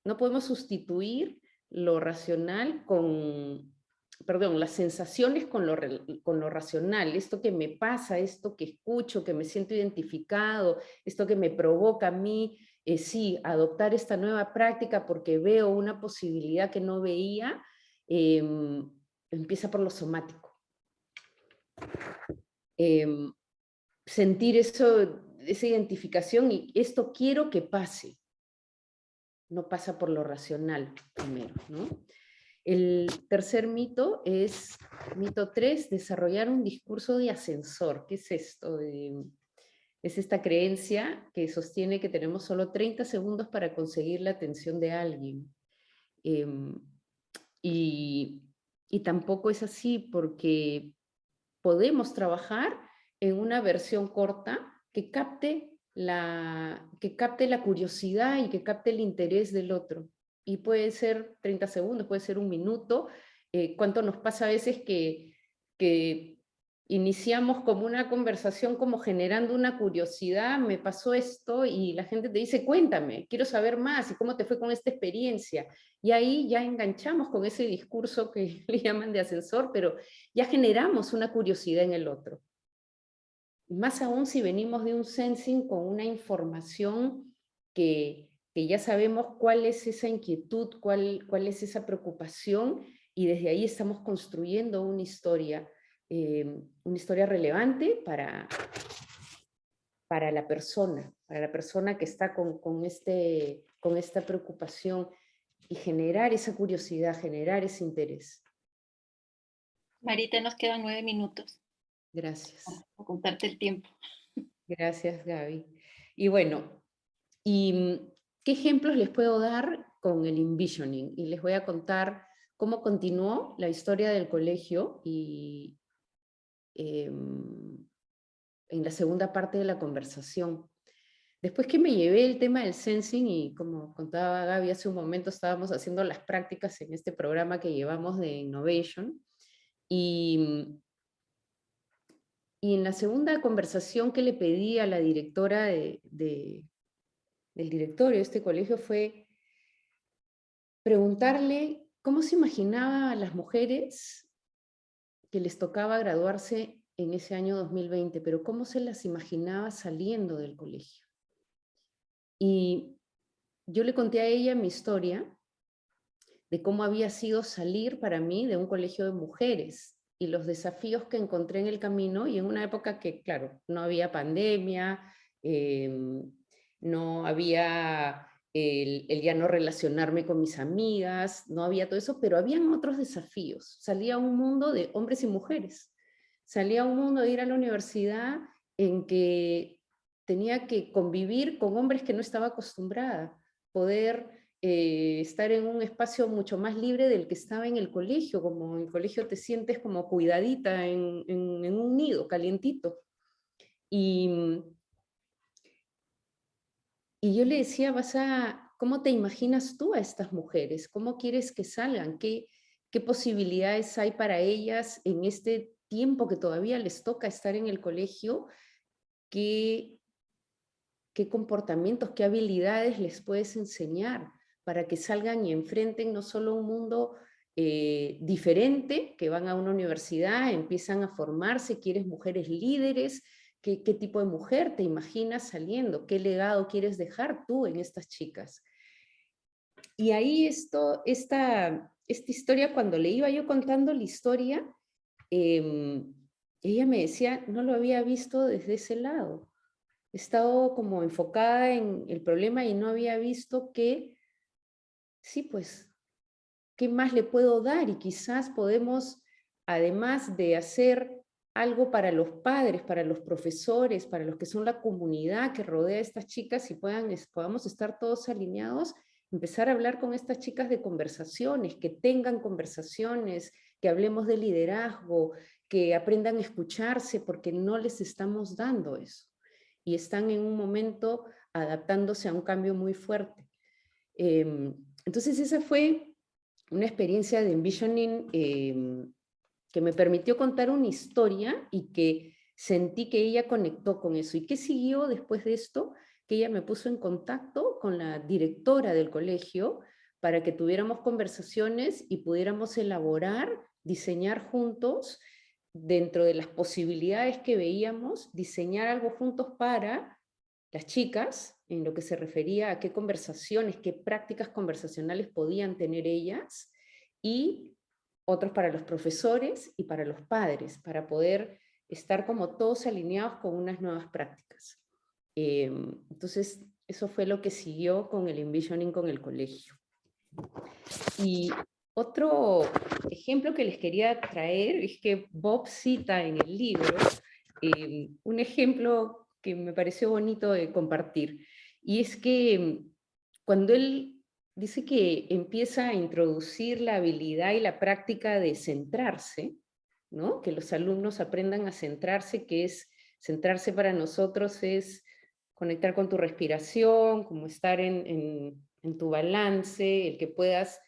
no podemos sustituir lo racional las sensaciones con lo racional. Esto que me pasa, esto que escucho, que me siento identificado, esto que me provoca a mí, sí, adoptar esta nueva práctica porque veo una posibilidad que no veía, empieza por lo somático. Sentir esa identificación, y esto quiero que pase. No pasa por lo racional primero, ¿no? El tercer mito es, mito 3, desarrollar un discurso de ascensor. ¿Qué es esto? Es esta creencia que sostiene que tenemos solo 30 segundos para conseguir la atención de alguien. Y tampoco es así, porque podemos trabajar en una versión corta que capte la curiosidad y que capte el interés del otro. Y puede ser 30 segundos, puede ser un minuto. ¿Cuánto nos pasa a veces que iniciamos como una conversación, como generando una curiosidad? Me pasó esto, y la gente te dice, cuéntame, quiero saber más, y cómo te fue con esta experiencia. Y ahí ya enganchamos con ese discurso que le llaman de ascensor, pero ya generamos una curiosidad en el otro. Más aún si venimos de un sensing con una información que ya sabemos cuál es esa inquietud, cuál es esa preocupación, y desde ahí estamos construyendo una historia relevante para la persona que está con esta preocupación, y generar esa curiosidad, generar ese interés. Marita, nos quedan 9 minutos. Gracias. Para contarte el tiempo. Gracias, Gaby. Y bueno, ¿qué ejemplos les puedo dar con el envisioning? Y les voy a contar cómo continuó la historia del colegio, y en la segunda parte de la conversación. Después que me llevé el tema del sensing, y como contaba Gaby hace un momento, estábamos haciendo las prácticas en este programa que llevamos de Innovation, y en la segunda conversación que le pedí a la directora del directorio de este colegio fue preguntarle cómo se imaginaba a las mujeres que les tocaba graduarse en ese año 2020, pero cómo se las imaginaba saliendo del colegio. Y yo le conté a ella mi historia de cómo había sido salir para mí de un colegio de mujeres, y los desafíos que encontré en el camino, y en una época que, claro, no había pandemia, no había el ya no relacionarme con mis amigas, no había todo eso, pero habían otros desafíos. Salía un mundo de hombres y mujeres, salía un mundo de ir a la universidad en que tenía que convivir con hombres que no estaba acostumbrada, poder estar en un espacio mucho más libre del que estaba en el colegio, como en el colegio te sientes como cuidadita en un nido, calientito. Y yo le decía, ¿cómo te imaginas tú a estas mujeres? ¿Cómo quieres que salgan? ¿Qué posibilidades hay para ellas en este tiempo que todavía les toca estar en el colegio? ¿Qué comportamientos, qué habilidades les puedes enseñar para que salgan y enfrenten no solo un mundo diferente, que van a una universidad, empiezan a formarse, quieres mujeres líderes? ¿Qué tipo de mujer te imaginas saliendo? ¿Qué legado quieres dejar tú en estas chicas? Y ahí esta historia, cuando le iba yo contando la historia, ella me decía, no lo había visto desde ese lado. He estado como enfocada en el problema y no había visto que, sí, pues, ¿qué más le puedo dar? Y quizás podemos, además de hacer algo para los padres, para los profesores, para los que son la comunidad que rodea a estas chicas y podamos estar todos alineados, empezar a hablar con estas chicas de conversaciones, que tengan conversaciones, que hablemos de liderazgo, que aprendan a escucharse, porque no les estamos dando eso. Y están en un momento adaptándose a un cambio muy fuerte. Entonces esa fue una experiencia de envisioning que me permitió contar una historia y que sentí que ella conectó con eso. ¿Y qué siguió después de esto? Que ella me puso en contacto con la directora del colegio para que tuviéramos conversaciones y pudiéramos elaborar, diseñar juntos, dentro de las posibilidades que veíamos, diseñar algo juntos para las chicas, en lo que se refería a qué conversaciones, qué prácticas conversacionales podían tener ellas, y otros para los profesores y para los padres, para poder estar como todos alineados con unas nuevas prácticas. Entonces, eso fue lo que siguió con el envisioning con el colegio. Y otro ejemplo que les quería traer es que Bob cita en el libro un ejemplo que me pareció bonito de compartir, y es que cuando él dice que empieza a introducir la habilidad y la práctica de centrarse, ¿no? Que los alumnos aprendan a centrarse, que es centrarse para nosotros es conectar con tu respiración, como estar en tu balance, el que puedas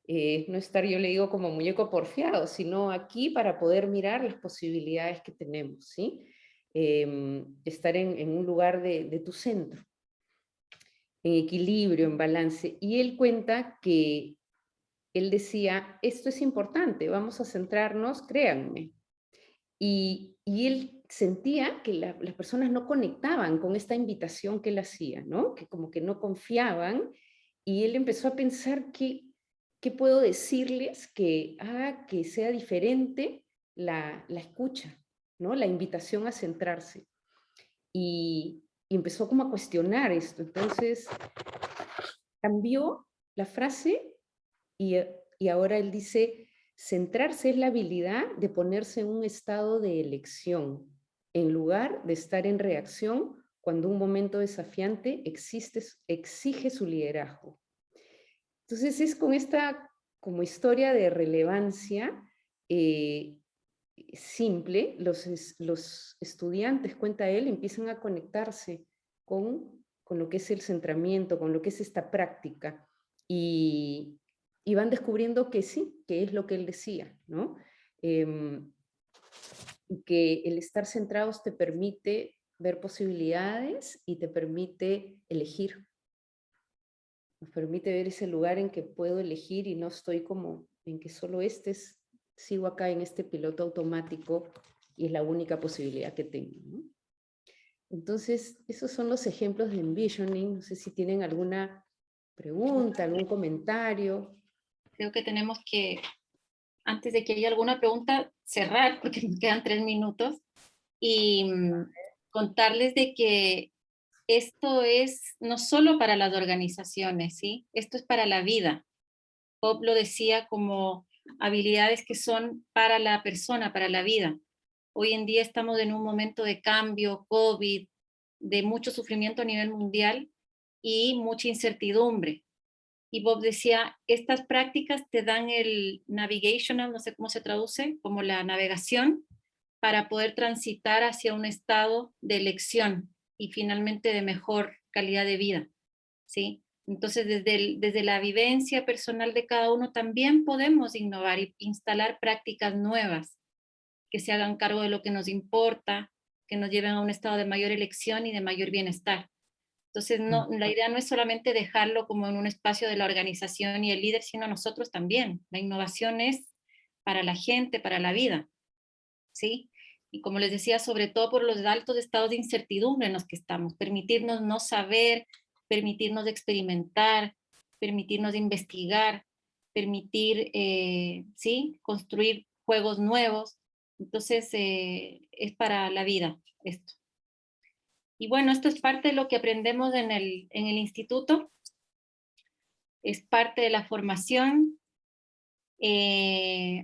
no estar, yo le digo, como muñeco porfiado, sino aquí para poder mirar las posibilidades que tenemos, ¿sí? Estar en un lugar de tu centro, en equilibrio, en balance. Y él cuenta que él decía, esto es importante, vamos a centrarnos, créanme. Y él sentía que las personas no conectaban con esta invitación que él hacía, ¿no? Que como que no confiaban, y él empezó a pensar ¿qué puedo decirles que haga que sea diferente la escucha, ¿no? La invitación a centrarse. Y empezó como a cuestionar esto. Entonces cambió la frase y ahora él dice, centrarse es la habilidad de ponerse en un estado de elección, en lugar de estar en reacción cuando un momento desafiante exige su liderazgo. Entonces es con esta como historia de relevancia simple, los estudiantes, cuenta él, empiezan a conectarse con lo que es el centramiento, con lo que es esta práctica, y van descubriendo que sí, que es lo que él decía, ¿no? Y que el estar centrados te permite ver posibilidades y te permite elegir. Nos permite ver ese lugar en que puedo elegir y no estoy como en que solo sigo acá en este piloto automático y es la única posibilidad que tengo, ¿no? Entonces, esos son los ejemplos de envisioning. No sé si tienen alguna pregunta, algún comentario. Creo que tenemos que antes de que haya alguna pregunta, cerrar, porque nos quedan 3 minutos, y contarles de que esto es no solo para las organizaciones, ¿sí? Esto es para la vida. Bob lo decía como habilidades que son para la persona, para la vida. Hoy en día estamos en un momento de cambio, COVID, de mucho sufrimiento a nivel mundial y mucha incertidumbre. Y Bob decía, estas prácticas te dan el navigational, no sé cómo se traduce, como la navegación, para poder transitar hacia un estado de elección y finalmente de mejor calidad de vida, ¿sí? Entonces, desde la vivencia personal de cada uno también podemos innovar y instalar prácticas nuevas que se hagan cargo de lo que nos importa, que nos lleven a un estado de mayor elección y de mayor bienestar. Entonces, no, la idea no es solamente dejarlo como en un espacio de la organización y el líder, sino nosotros también. La innovación es para la gente, para la vida, ¿sí? Y como les decía, sobre todo por los altos estados de incertidumbre en los que estamos, permitirnos no saber, permitirnos experimentar, permitirnos investigar, permitir, ¿sí? Construir juegos nuevos. Entonces, es para la vida esto. Y bueno, esto es parte de lo que aprendemos en el instituto, es parte de la formación,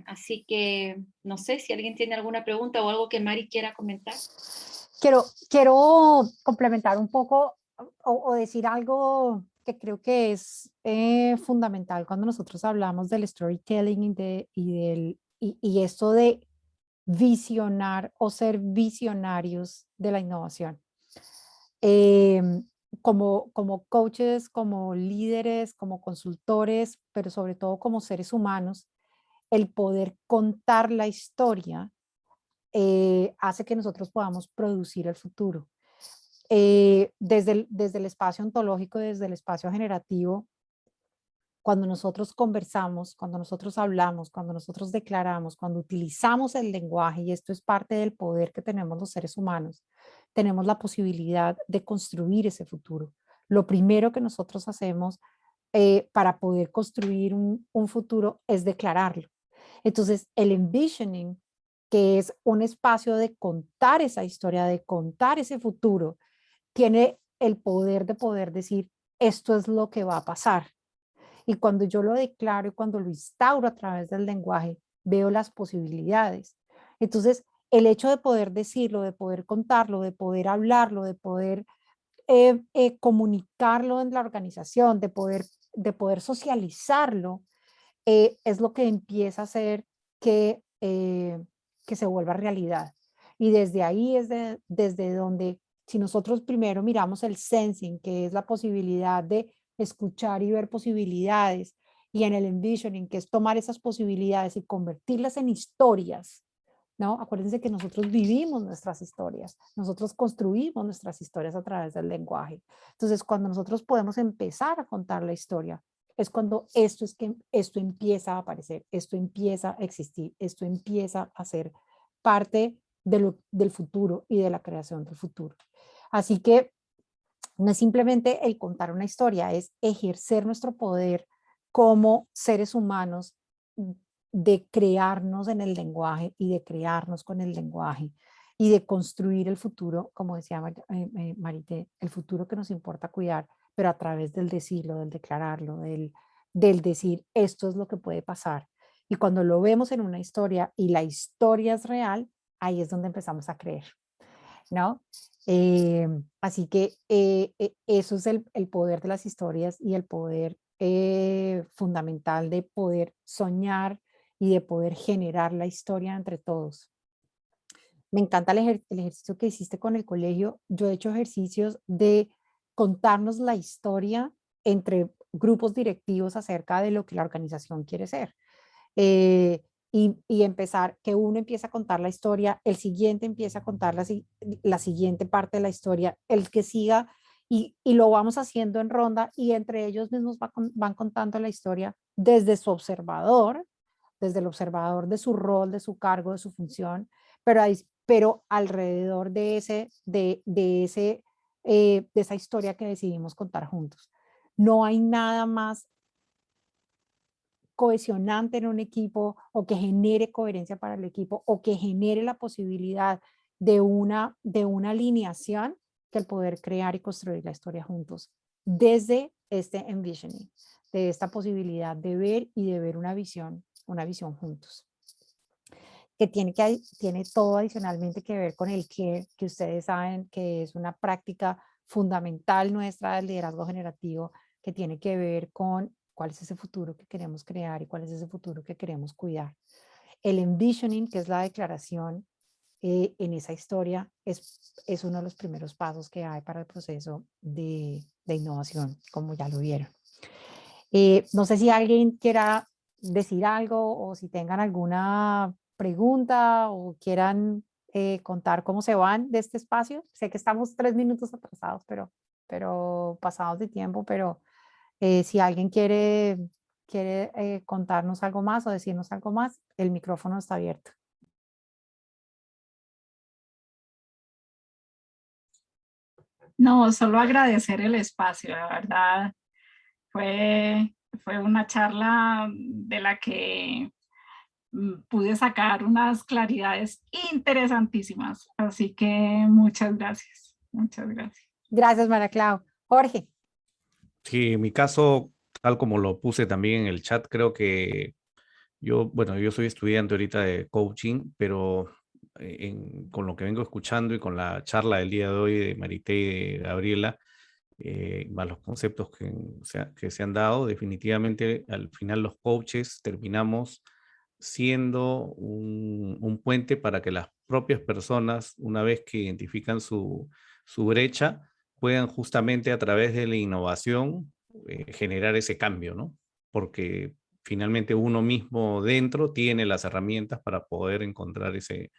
así que no sé si alguien tiene alguna pregunta o algo que Mari quiera comentar. Quiero complementar un poco o decir algo que creo que es fundamental cuando nosotros hablamos del storytelling y esto de visionar o ser visionarios de la innovación. Como coaches, como líderes, como consultores, pero sobre todo como seres humanos, el poder contar la historia hace que nosotros podamos producir el futuro. Desde el espacio ontológico, desde el espacio generativo, cuando nosotros conversamos, cuando nosotros hablamos, cuando nosotros declaramos, cuando utilizamos el lenguaje, y esto es parte del poder que tenemos los seres humanos, tenemos la posibilidad de construir ese futuro. Lo primero que nosotros hacemos para poder construir un futuro es declararlo. Entonces, el envisioning, que es un espacio de contar esa historia, de contar ese futuro, tiene el poder de poder decir, esto es lo que va a pasar. Y cuando yo lo declaro y cuando lo instauro a través del lenguaje, veo las posibilidades. Entonces, el hecho de poder decirlo, de poder contarlo, de poder hablarlo, de poder comunicarlo en la organización, de poder socializarlo, es lo que empieza a hacer que se vuelva realidad. Y desde ahí es desde donde, si nosotros primero miramos el sensing, que es la posibilidad de escuchar y ver posibilidades, y en el envisioning, que es tomar esas posibilidades y convertirlas en historias, ¿no? Acuérdense que nosotros vivimos nuestras historias, nosotros construimos nuestras historias a través del lenguaje. Entonces, cuando nosotros podemos empezar a contar la historia, es cuando esto empieza a aparecer, esto empieza a existir, esto empieza a ser parte del futuro y de la creación del futuro. Así que no es simplemente el contar una historia, es ejercer nuestro poder como seres humanos de crearnos en el lenguaje y de crearnos con el lenguaje y de construir el futuro, como decía Marité, el futuro que nos importa cuidar, pero a través del decirlo, del declararlo, del decir esto es lo que puede pasar. Y cuando lo vemos en una historia y la historia es real, ahí es donde empezamos a creer, ¿no? Así que eso es el poder de las historias y el poder fundamental de poder soñar y de poder generar la historia entre todos. Me encanta el ejercicio que hiciste con el colegio. Yo he hecho ejercicios de contarnos la historia entre grupos directivos acerca de lo que la organización quiere ser. Eh, y empezar, que uno empieza a contar la historia, el siguiente empieza a contar la siguiente parte de la historia, el que siga, y lo vamos haciendo en ronda, y entre ellos mismos van contando la historia desde su observador, desde el observador de su rol, de su cargo, de su función, pero alrededor de esa historia que decidimos contar juntos. No hay nada más cohesionante en un equipo o que genere coherencia para el equipo o que genere la posibilidad de una alineación que el poder crear y construir la historia juntos desde este envisioning, de esta posibilidad de ver y de ver una visión juntos. Que tiene todo adicionalmente que ver con el care, que ustedes saben que es una práctica fundamental nuestra del liderazgo generativo, que tiene que ver con cuál es ese futuro que queremos crear y cuál es ese futuro que queremos cuidar. El envisioning, que es la declaración en esa historia, es uno de los primeros pasos que hay para el proceso de innovación, como ya lo vieron. No sé si alguien quiera decir algo o si tengan alguna pregunta o quieran contar cómo se van de este espacio. Sé que estamos 3 minutos atrasados, pero pasados de tiempo, pero si alguien quiere contarnos algo más o decirnos algo más, el micrófono está abierto. No, solo agradecer el espacio, la verdad. Fue una charla de la que pude sacar unas claridades interesantísimas. Así que muchas gracias. Muchas gracias. Gracias, María Clau. Jorge. Sí, en mi caso, tal como lo puse también en el chat, creo que yo soy estudiante ahorita de coaching, pero con lo que vengo escuchando y con la charla del día de hoy de Marité y de Gabriela, más los conceptos que se han dado, definitivamente al final los coaches terminamos siendo un puente para que las propias personas, una vez que identifican su brecha, puedan justamente a través de la innovación generar ese cambio, ¿no? Porque finalmente uno mismo dentro tiene las herramientas para poder encontrar ese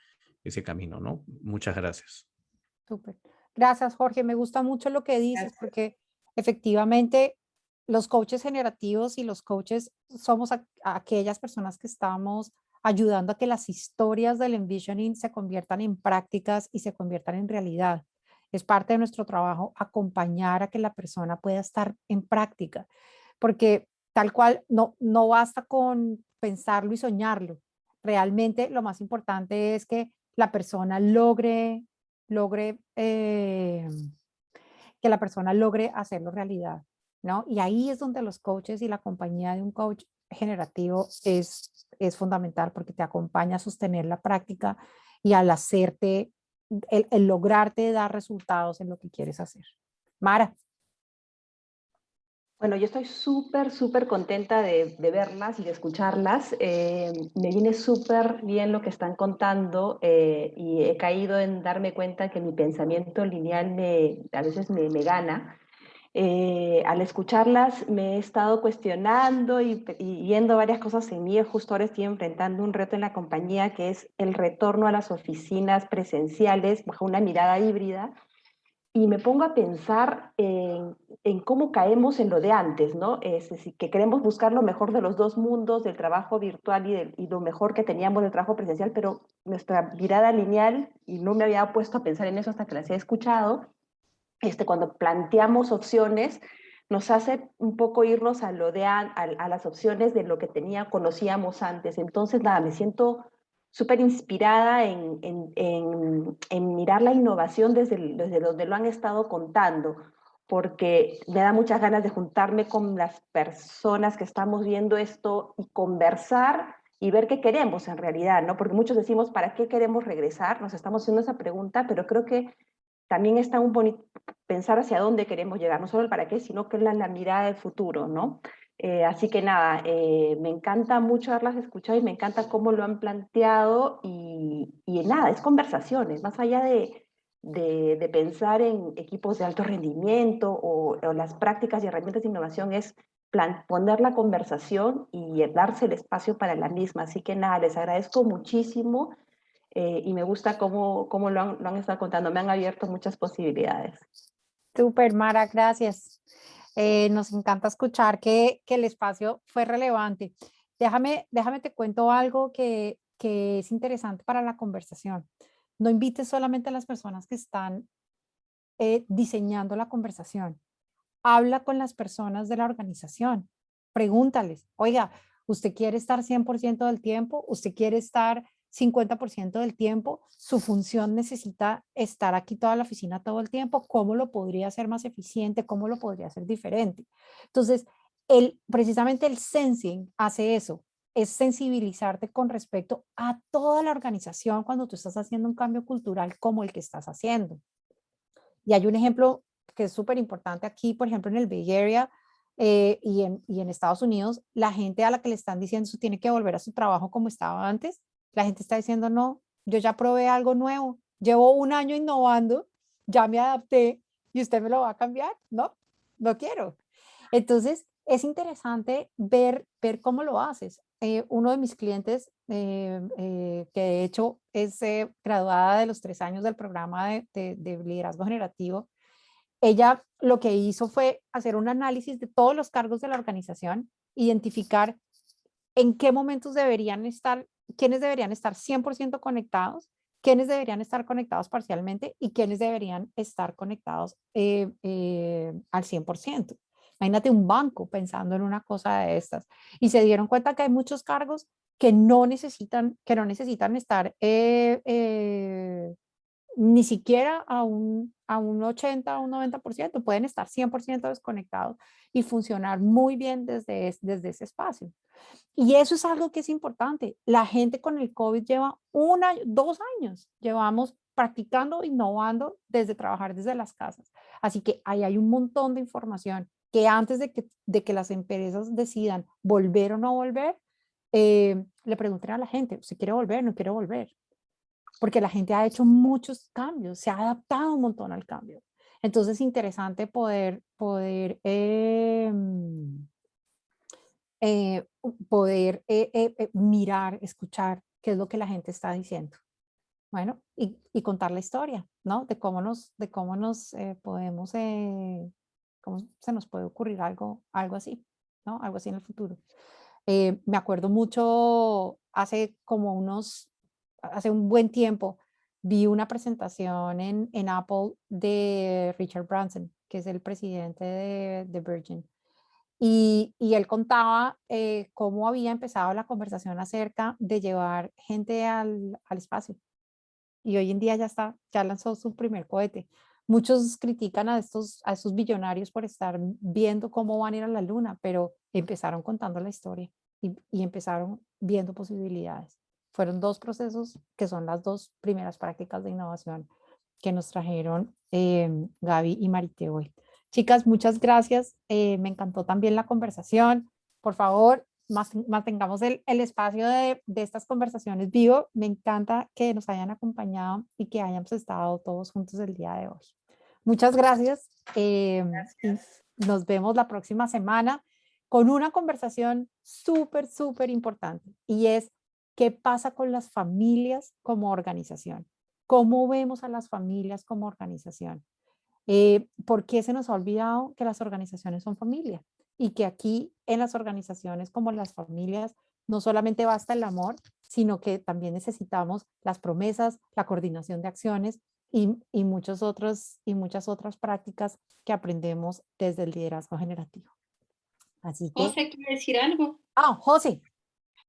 camino, ¿no? Muchas gracias. Súper. Gracias, Jorge. Me gusta mucho lo que dices porque efectivamente los coaches generativos y los coaches somos aquellas personas que estamos ayudando a que las historias del envisioning se conviertan en prácticas y se conviertan en realidad. Es parte de nuestro trabajo acompañar a que la persona pueda estar en práctica, porque tal cual no basta con pensarlo y soñarlo. Realmente lo más importante es que la persona logre que la persona logre hacerlo realidad, ¿no? Y ahí es donde los coaches y la compañía de un coach generativo es fundamental porque te acompaña a sostener la práctica y al hacerte, el lograrte dar resultados en lo que quieres hacer. Mara. Bueno, yo estoy súper contenta de verlas y de escucharlas. Me viene súper bien lo que están contando y he caído en darme cuenta que mi pensamiento lineal a veces me gana. Al escucharlas me he estado cuestionando y viendo varias cosas en mí. Justo ahora estoy enfrentando un reto en la compañía que es el retorno a las oficinas presenciales bajo una mirada híbrida. Y me pongo a pensar en cómo caemos en lo de antes, ¿no? Es decir, que queremos buscar lo mejor de los dos mundos, del trabajo virtual y lo mejor que teníamos del trabajo presencial, pero nuestra mirada lineal, y no me había puesto a pensar en eso hasta que las he escuchado, cuando planteamos opciones, nos hace un poco irnos a las opciones de lo que conocíamos antes. Entonces, nada, me siento súper inspirada en mirar la innovación desde donde lo han estado contando, porque me da muchas ganas de juntarme con las personas que estamos viendo esto y conversar y ver qué queremos en realidad, ¿no? Porque muchos decimos, ¿para qué queremos regresar? Nos estamos haciendo esa pregunta, pero creo que también está un bonito pensar hacia dónde queremos llegar, no solo el para qué, sino que es la mirada del futuro, ¿no? Así que nada, me encanta mucho haberlas escuchado y me encanta cómo lo han planteado y nada, es conversaciones, más allá de pensar en equipos de alto rendimiento o las prácticas y herramientas de innovación, es poner la conversación y darse el espacio para la misma. Así que nada, les agradezco muchísimo y me gusta cómo lo han estado contando, me han abierto muchas posibilidades. Súper, Mara, gracias. Nos encanta escuchar que el espacio fue relevante. Déjame te cuento algo que es interesante para la conversación. No invites solamente a las personas que están diseñando la conversación. Habla con las personas de la organización. Pregúntales, oiga, ¿Usted quiere estar 100% del tiempo? ¿Usted quiere estar 50% del tiempo? ¿Su función necesita estar aquí toda la oficina todo el tiempo? ¿Cómo lo podría hacer más eficiente? ¿Cómo lo podría hacer diferente? Entonces, precisamente el sensing hace eso, es sensibilizarte con respecto a toda la organización cuando tú estás haciendo un cambio cultural como el que estás haciendo. Y hay un ejemplo que es súper importante aquí, por ejemplo, en el Bay Area y en Estados Unidos, la gente a la que le están diciendo que tiene que volver a su trabajo como estaba antes, la gente está diciendo, no, yo ya probé algo nuevo, llevo un año innovando, ya me adapté y usted me lo va a cambiar, no, no quiero. Entonces, es interesante ver cómo lo haces. Uno de mis clientes, que de hecho es graduada de los 3 años del programa de liderazgo generativo, ella lo que hizo fue hacer un análisis de todos los cargos de la organización, identificar en qué momentos deberían estar, quiénes deberían estar 100% conectados, quiénes deberían estar conectados parcialmente y quiénes deberían estar conectados al 100%. Imagínate un banco pensando en una cosa de estas. Y se dieron cuenta que hay muchos cargos que no necesitan estar ni siquiera a un 80 o un 90%, pueden estar 100% desconectados y funcionar muy bien desde ese espacio. Y eso es algo que es importante. La gente con el COVID lleva 1 año, 2 años, llevamos practicando, innovando desde trabajar desde las casas. Así que ahí hay un montón de información que antes de que las empresas decidan volver o no volver, le pregunten a la gente, ¿usted quiere volver o no quiere volver? Porque la gente ha hecho muchos cambios, se ha adaptado un montón al cambio. Entonces es interesante poder mirar, escuchar qué es lo que la gente está diciendo. Bueno, y contar la historia, ¿no? De cómo podemos, cómo se nos puede ocurrir algo así, ¿no? Algo así en el futuro. Me acuerdo mucho, hace un buen tiempo, vi una presentación en Apple de Richard Branson, que es el presidente de Virgin. Y él contaba cómo había empezado la conversación acerca de llevar gente al espacio. Y hoy en día ya lanzó su primer cohete. Muchos critican a estos billonarios por estar viendo cómo van a ir a la luna, pero empezaron contando la historia y empezaron viendo posibilidades. Fueron 2 procesos que son las 2 primeras prácticas de innovación que nos trajeron Gaby y Marité hoy. Chicas, muchas gracias. Me encantó también la conversación. Por favor, mantengamos el espacio de estas conversaciones vivo. Me encanta que nos hayan acompañado y que hayamos estado todos juntos el día de hoy. Muchas gracias. Nos vemos la próxima semana con una conversación súper, súper importante, y es qué pasa con las familias como organización. ¿Cómo vemos a las familias como organización? ¿Por qué se nos ha olvidado que las organizaciones son familia? Y que aquí en las organizaciones como las familias no solamente basta el amor, sino que también necesitamos las promesas, la coordinación de acciones y muchas otras prácticas que aprendemos desde el liderazgo generativo. Así que... José, ¿quiere decir algo? José,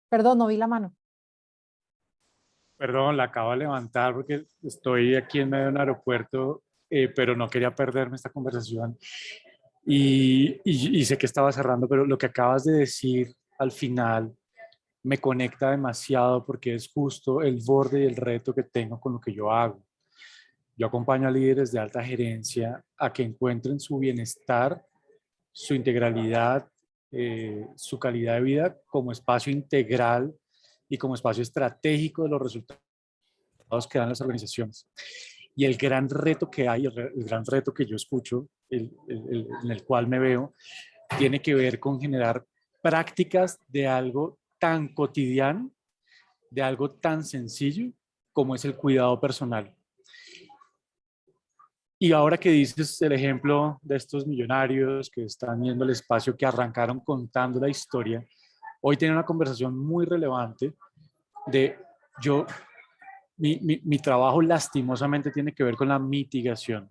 perdón, no vi la mano. Perdón, la acabo de levantar porque estoy aquí en medio de un aeropuerto, pero no quería perderme esta conversación. Y sé que estaba cerrando, pero lo que acabas de decir al final me conecta demasiado porque es justo el borde y el reto que tengo con lo que yo hago. Yo acompaño a líderes de alta gerencia a que encuentren su bienestar, su integralidad, su calidad de vida como espacio integral y como espacio estratégico de los resultados que dan las organizaciones. Y el gran reto que hay, el gran reto que yo escucho, en el cual me veo, tiene que ver con generar prácticas de algo tan cotidiano, de algo tan sencillo como es el cuidado personal. Y ahora que dices el ejemplo de estos millonarios que están viendo el espacio, que arrancaron contando la historia, hoy tiene una conversación muy relevante de mi trabajo lastimosamente tiene que ver con la mitigación.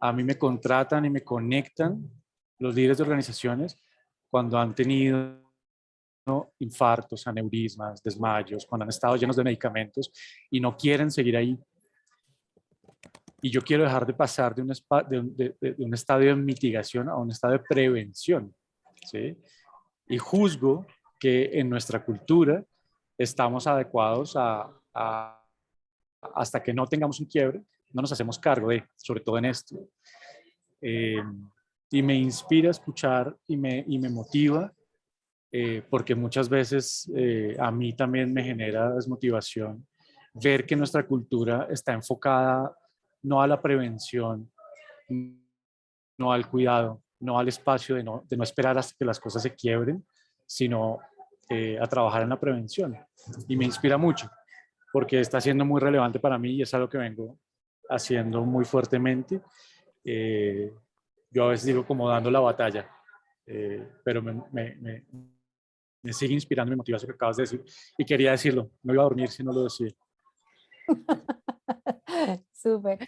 A mí me contratan y me conectan los líderes de organizaciones cuando han tenido infartos, aneurismas, desmayos, cuando han estado llenos de medicamentos y no quieren seguir ahí. Y yo quiero dejar de pasar de un estadio de mitigación a un estado de prevención, ¿sí? Y juzgo que en nuestra cultura estamos adecuados hasta que no tengamos un quiebre, no nos hacemos cargo sobre todo en esto. Y me inspira a escuchar y me motiva, porque muchas veces a mí también me genera desmotivación ver que nuestra cultura está enfocada no a la prevención, no al cuidado, no al espacio de no esperar hasta que las cosas se quiebren, sino a trabajar en la prevención. Y me inspira mucho, porque está siendo muy relevante para mí y es algo que vengo haciendo muy fuertemente. Yo a veces digo como dando la batalla, pero me sigue inspirando y me motiva eso que acabas de decir. Y quería decirlo, no iba a dormir si no lo decía. Súper.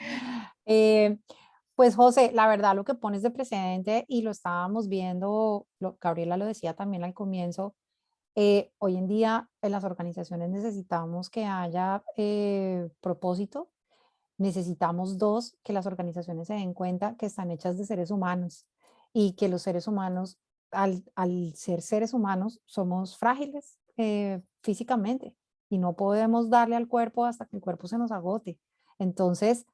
Pues José, la verdad lo que pones de precedente y lo estábamos viendo, Gabriela lo decía también al comienzo, hoy en día en las organizaciones necesitamos que haya propósito, necesitamos dos, que las organizaciones se den cuenta que están hechas de seres humanos y que los seres humanos, al ser seres humanos, somos frágiles físicamente y no podemos darle al cuerpo hasta que el cuerpo se nos agote. Entonces,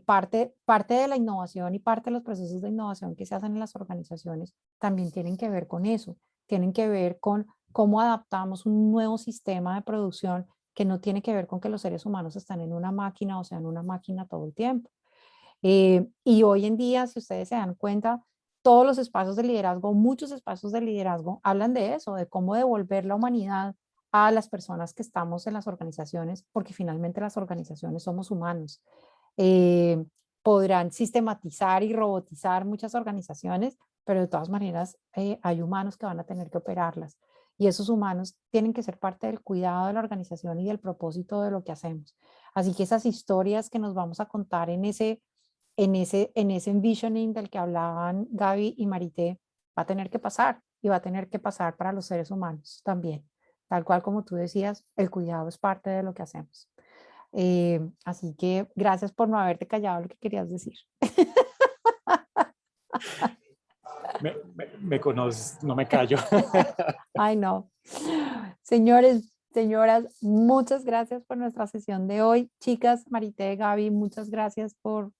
parte de la innovación y parte de los procesos de innovación que se hacen en las organizaciones también tienen que ver con eso, tienen que ver con cómo adaptamos un nuevo sistema de producción que no tiene que ver con que los seres humanos están en una máquina o sean una máquina todo el tiempo. Y hoy en día, si ustedes se dan cuenta, todos los espacios de liderazgo, muchos espacios de liderazgo hablan de eso, de cómo devolver la humanidad a las personas que estamos en las organizaciones, porque finalmente las organizaciones somos humanos. Podrán sistematizar y robotizar muchas organizaciones, pero de todas maneras hay humanos que van a tener que operarlas. Y esos humanos tienen que ser parte del cuidado de la organización y del propósito de lo que hacemos. Así que esas historias que nos vamos a contar en ese envisioning del que hablaban Gaby y Marité, va a tener que pasar y va a tener que pasar para los seres humanos también. Tal cual como tú decías, el cuidado es parte de lo que hacemos. Así que gracias por no haberte callado lo que querías decir. Me conoces, no me callo. Ay, no. Señores, señoras, muchas gracias por nuestra sesión de hoy. Chicas, Marité, Gaby, muchas gracias por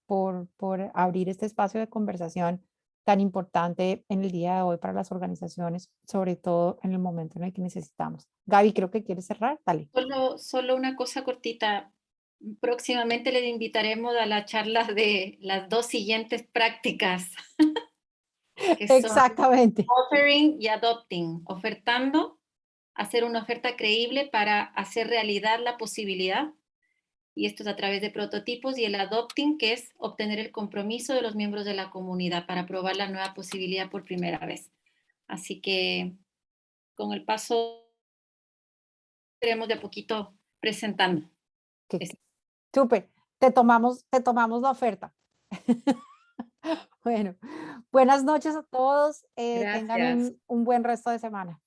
abrir este espacio de conversación tan importante en el día de hoy para las organizaciones, sobre todo en el momento en el que necesitamos. Gaby, creo que quieres cerrar. Dale. Solo una cosa cortita. Próximamente les invitaremos a la charla de las 2 siguientes prácticas. Que son Exactamente. offering y adopting, ofertando, hacer una oferta creíble para hacer realidad la posibilidad, y esto es a través de prototipos, y el adopting, que es obtener el compromiso de los miembros de la comunidad para probar la nueva posibilidad por primera vez. Así que con el paso iremos de a poquito presentando. Súper, te tomamos la oferta. Bueno, buenas noches a todos. Tengan un buen resto de semana.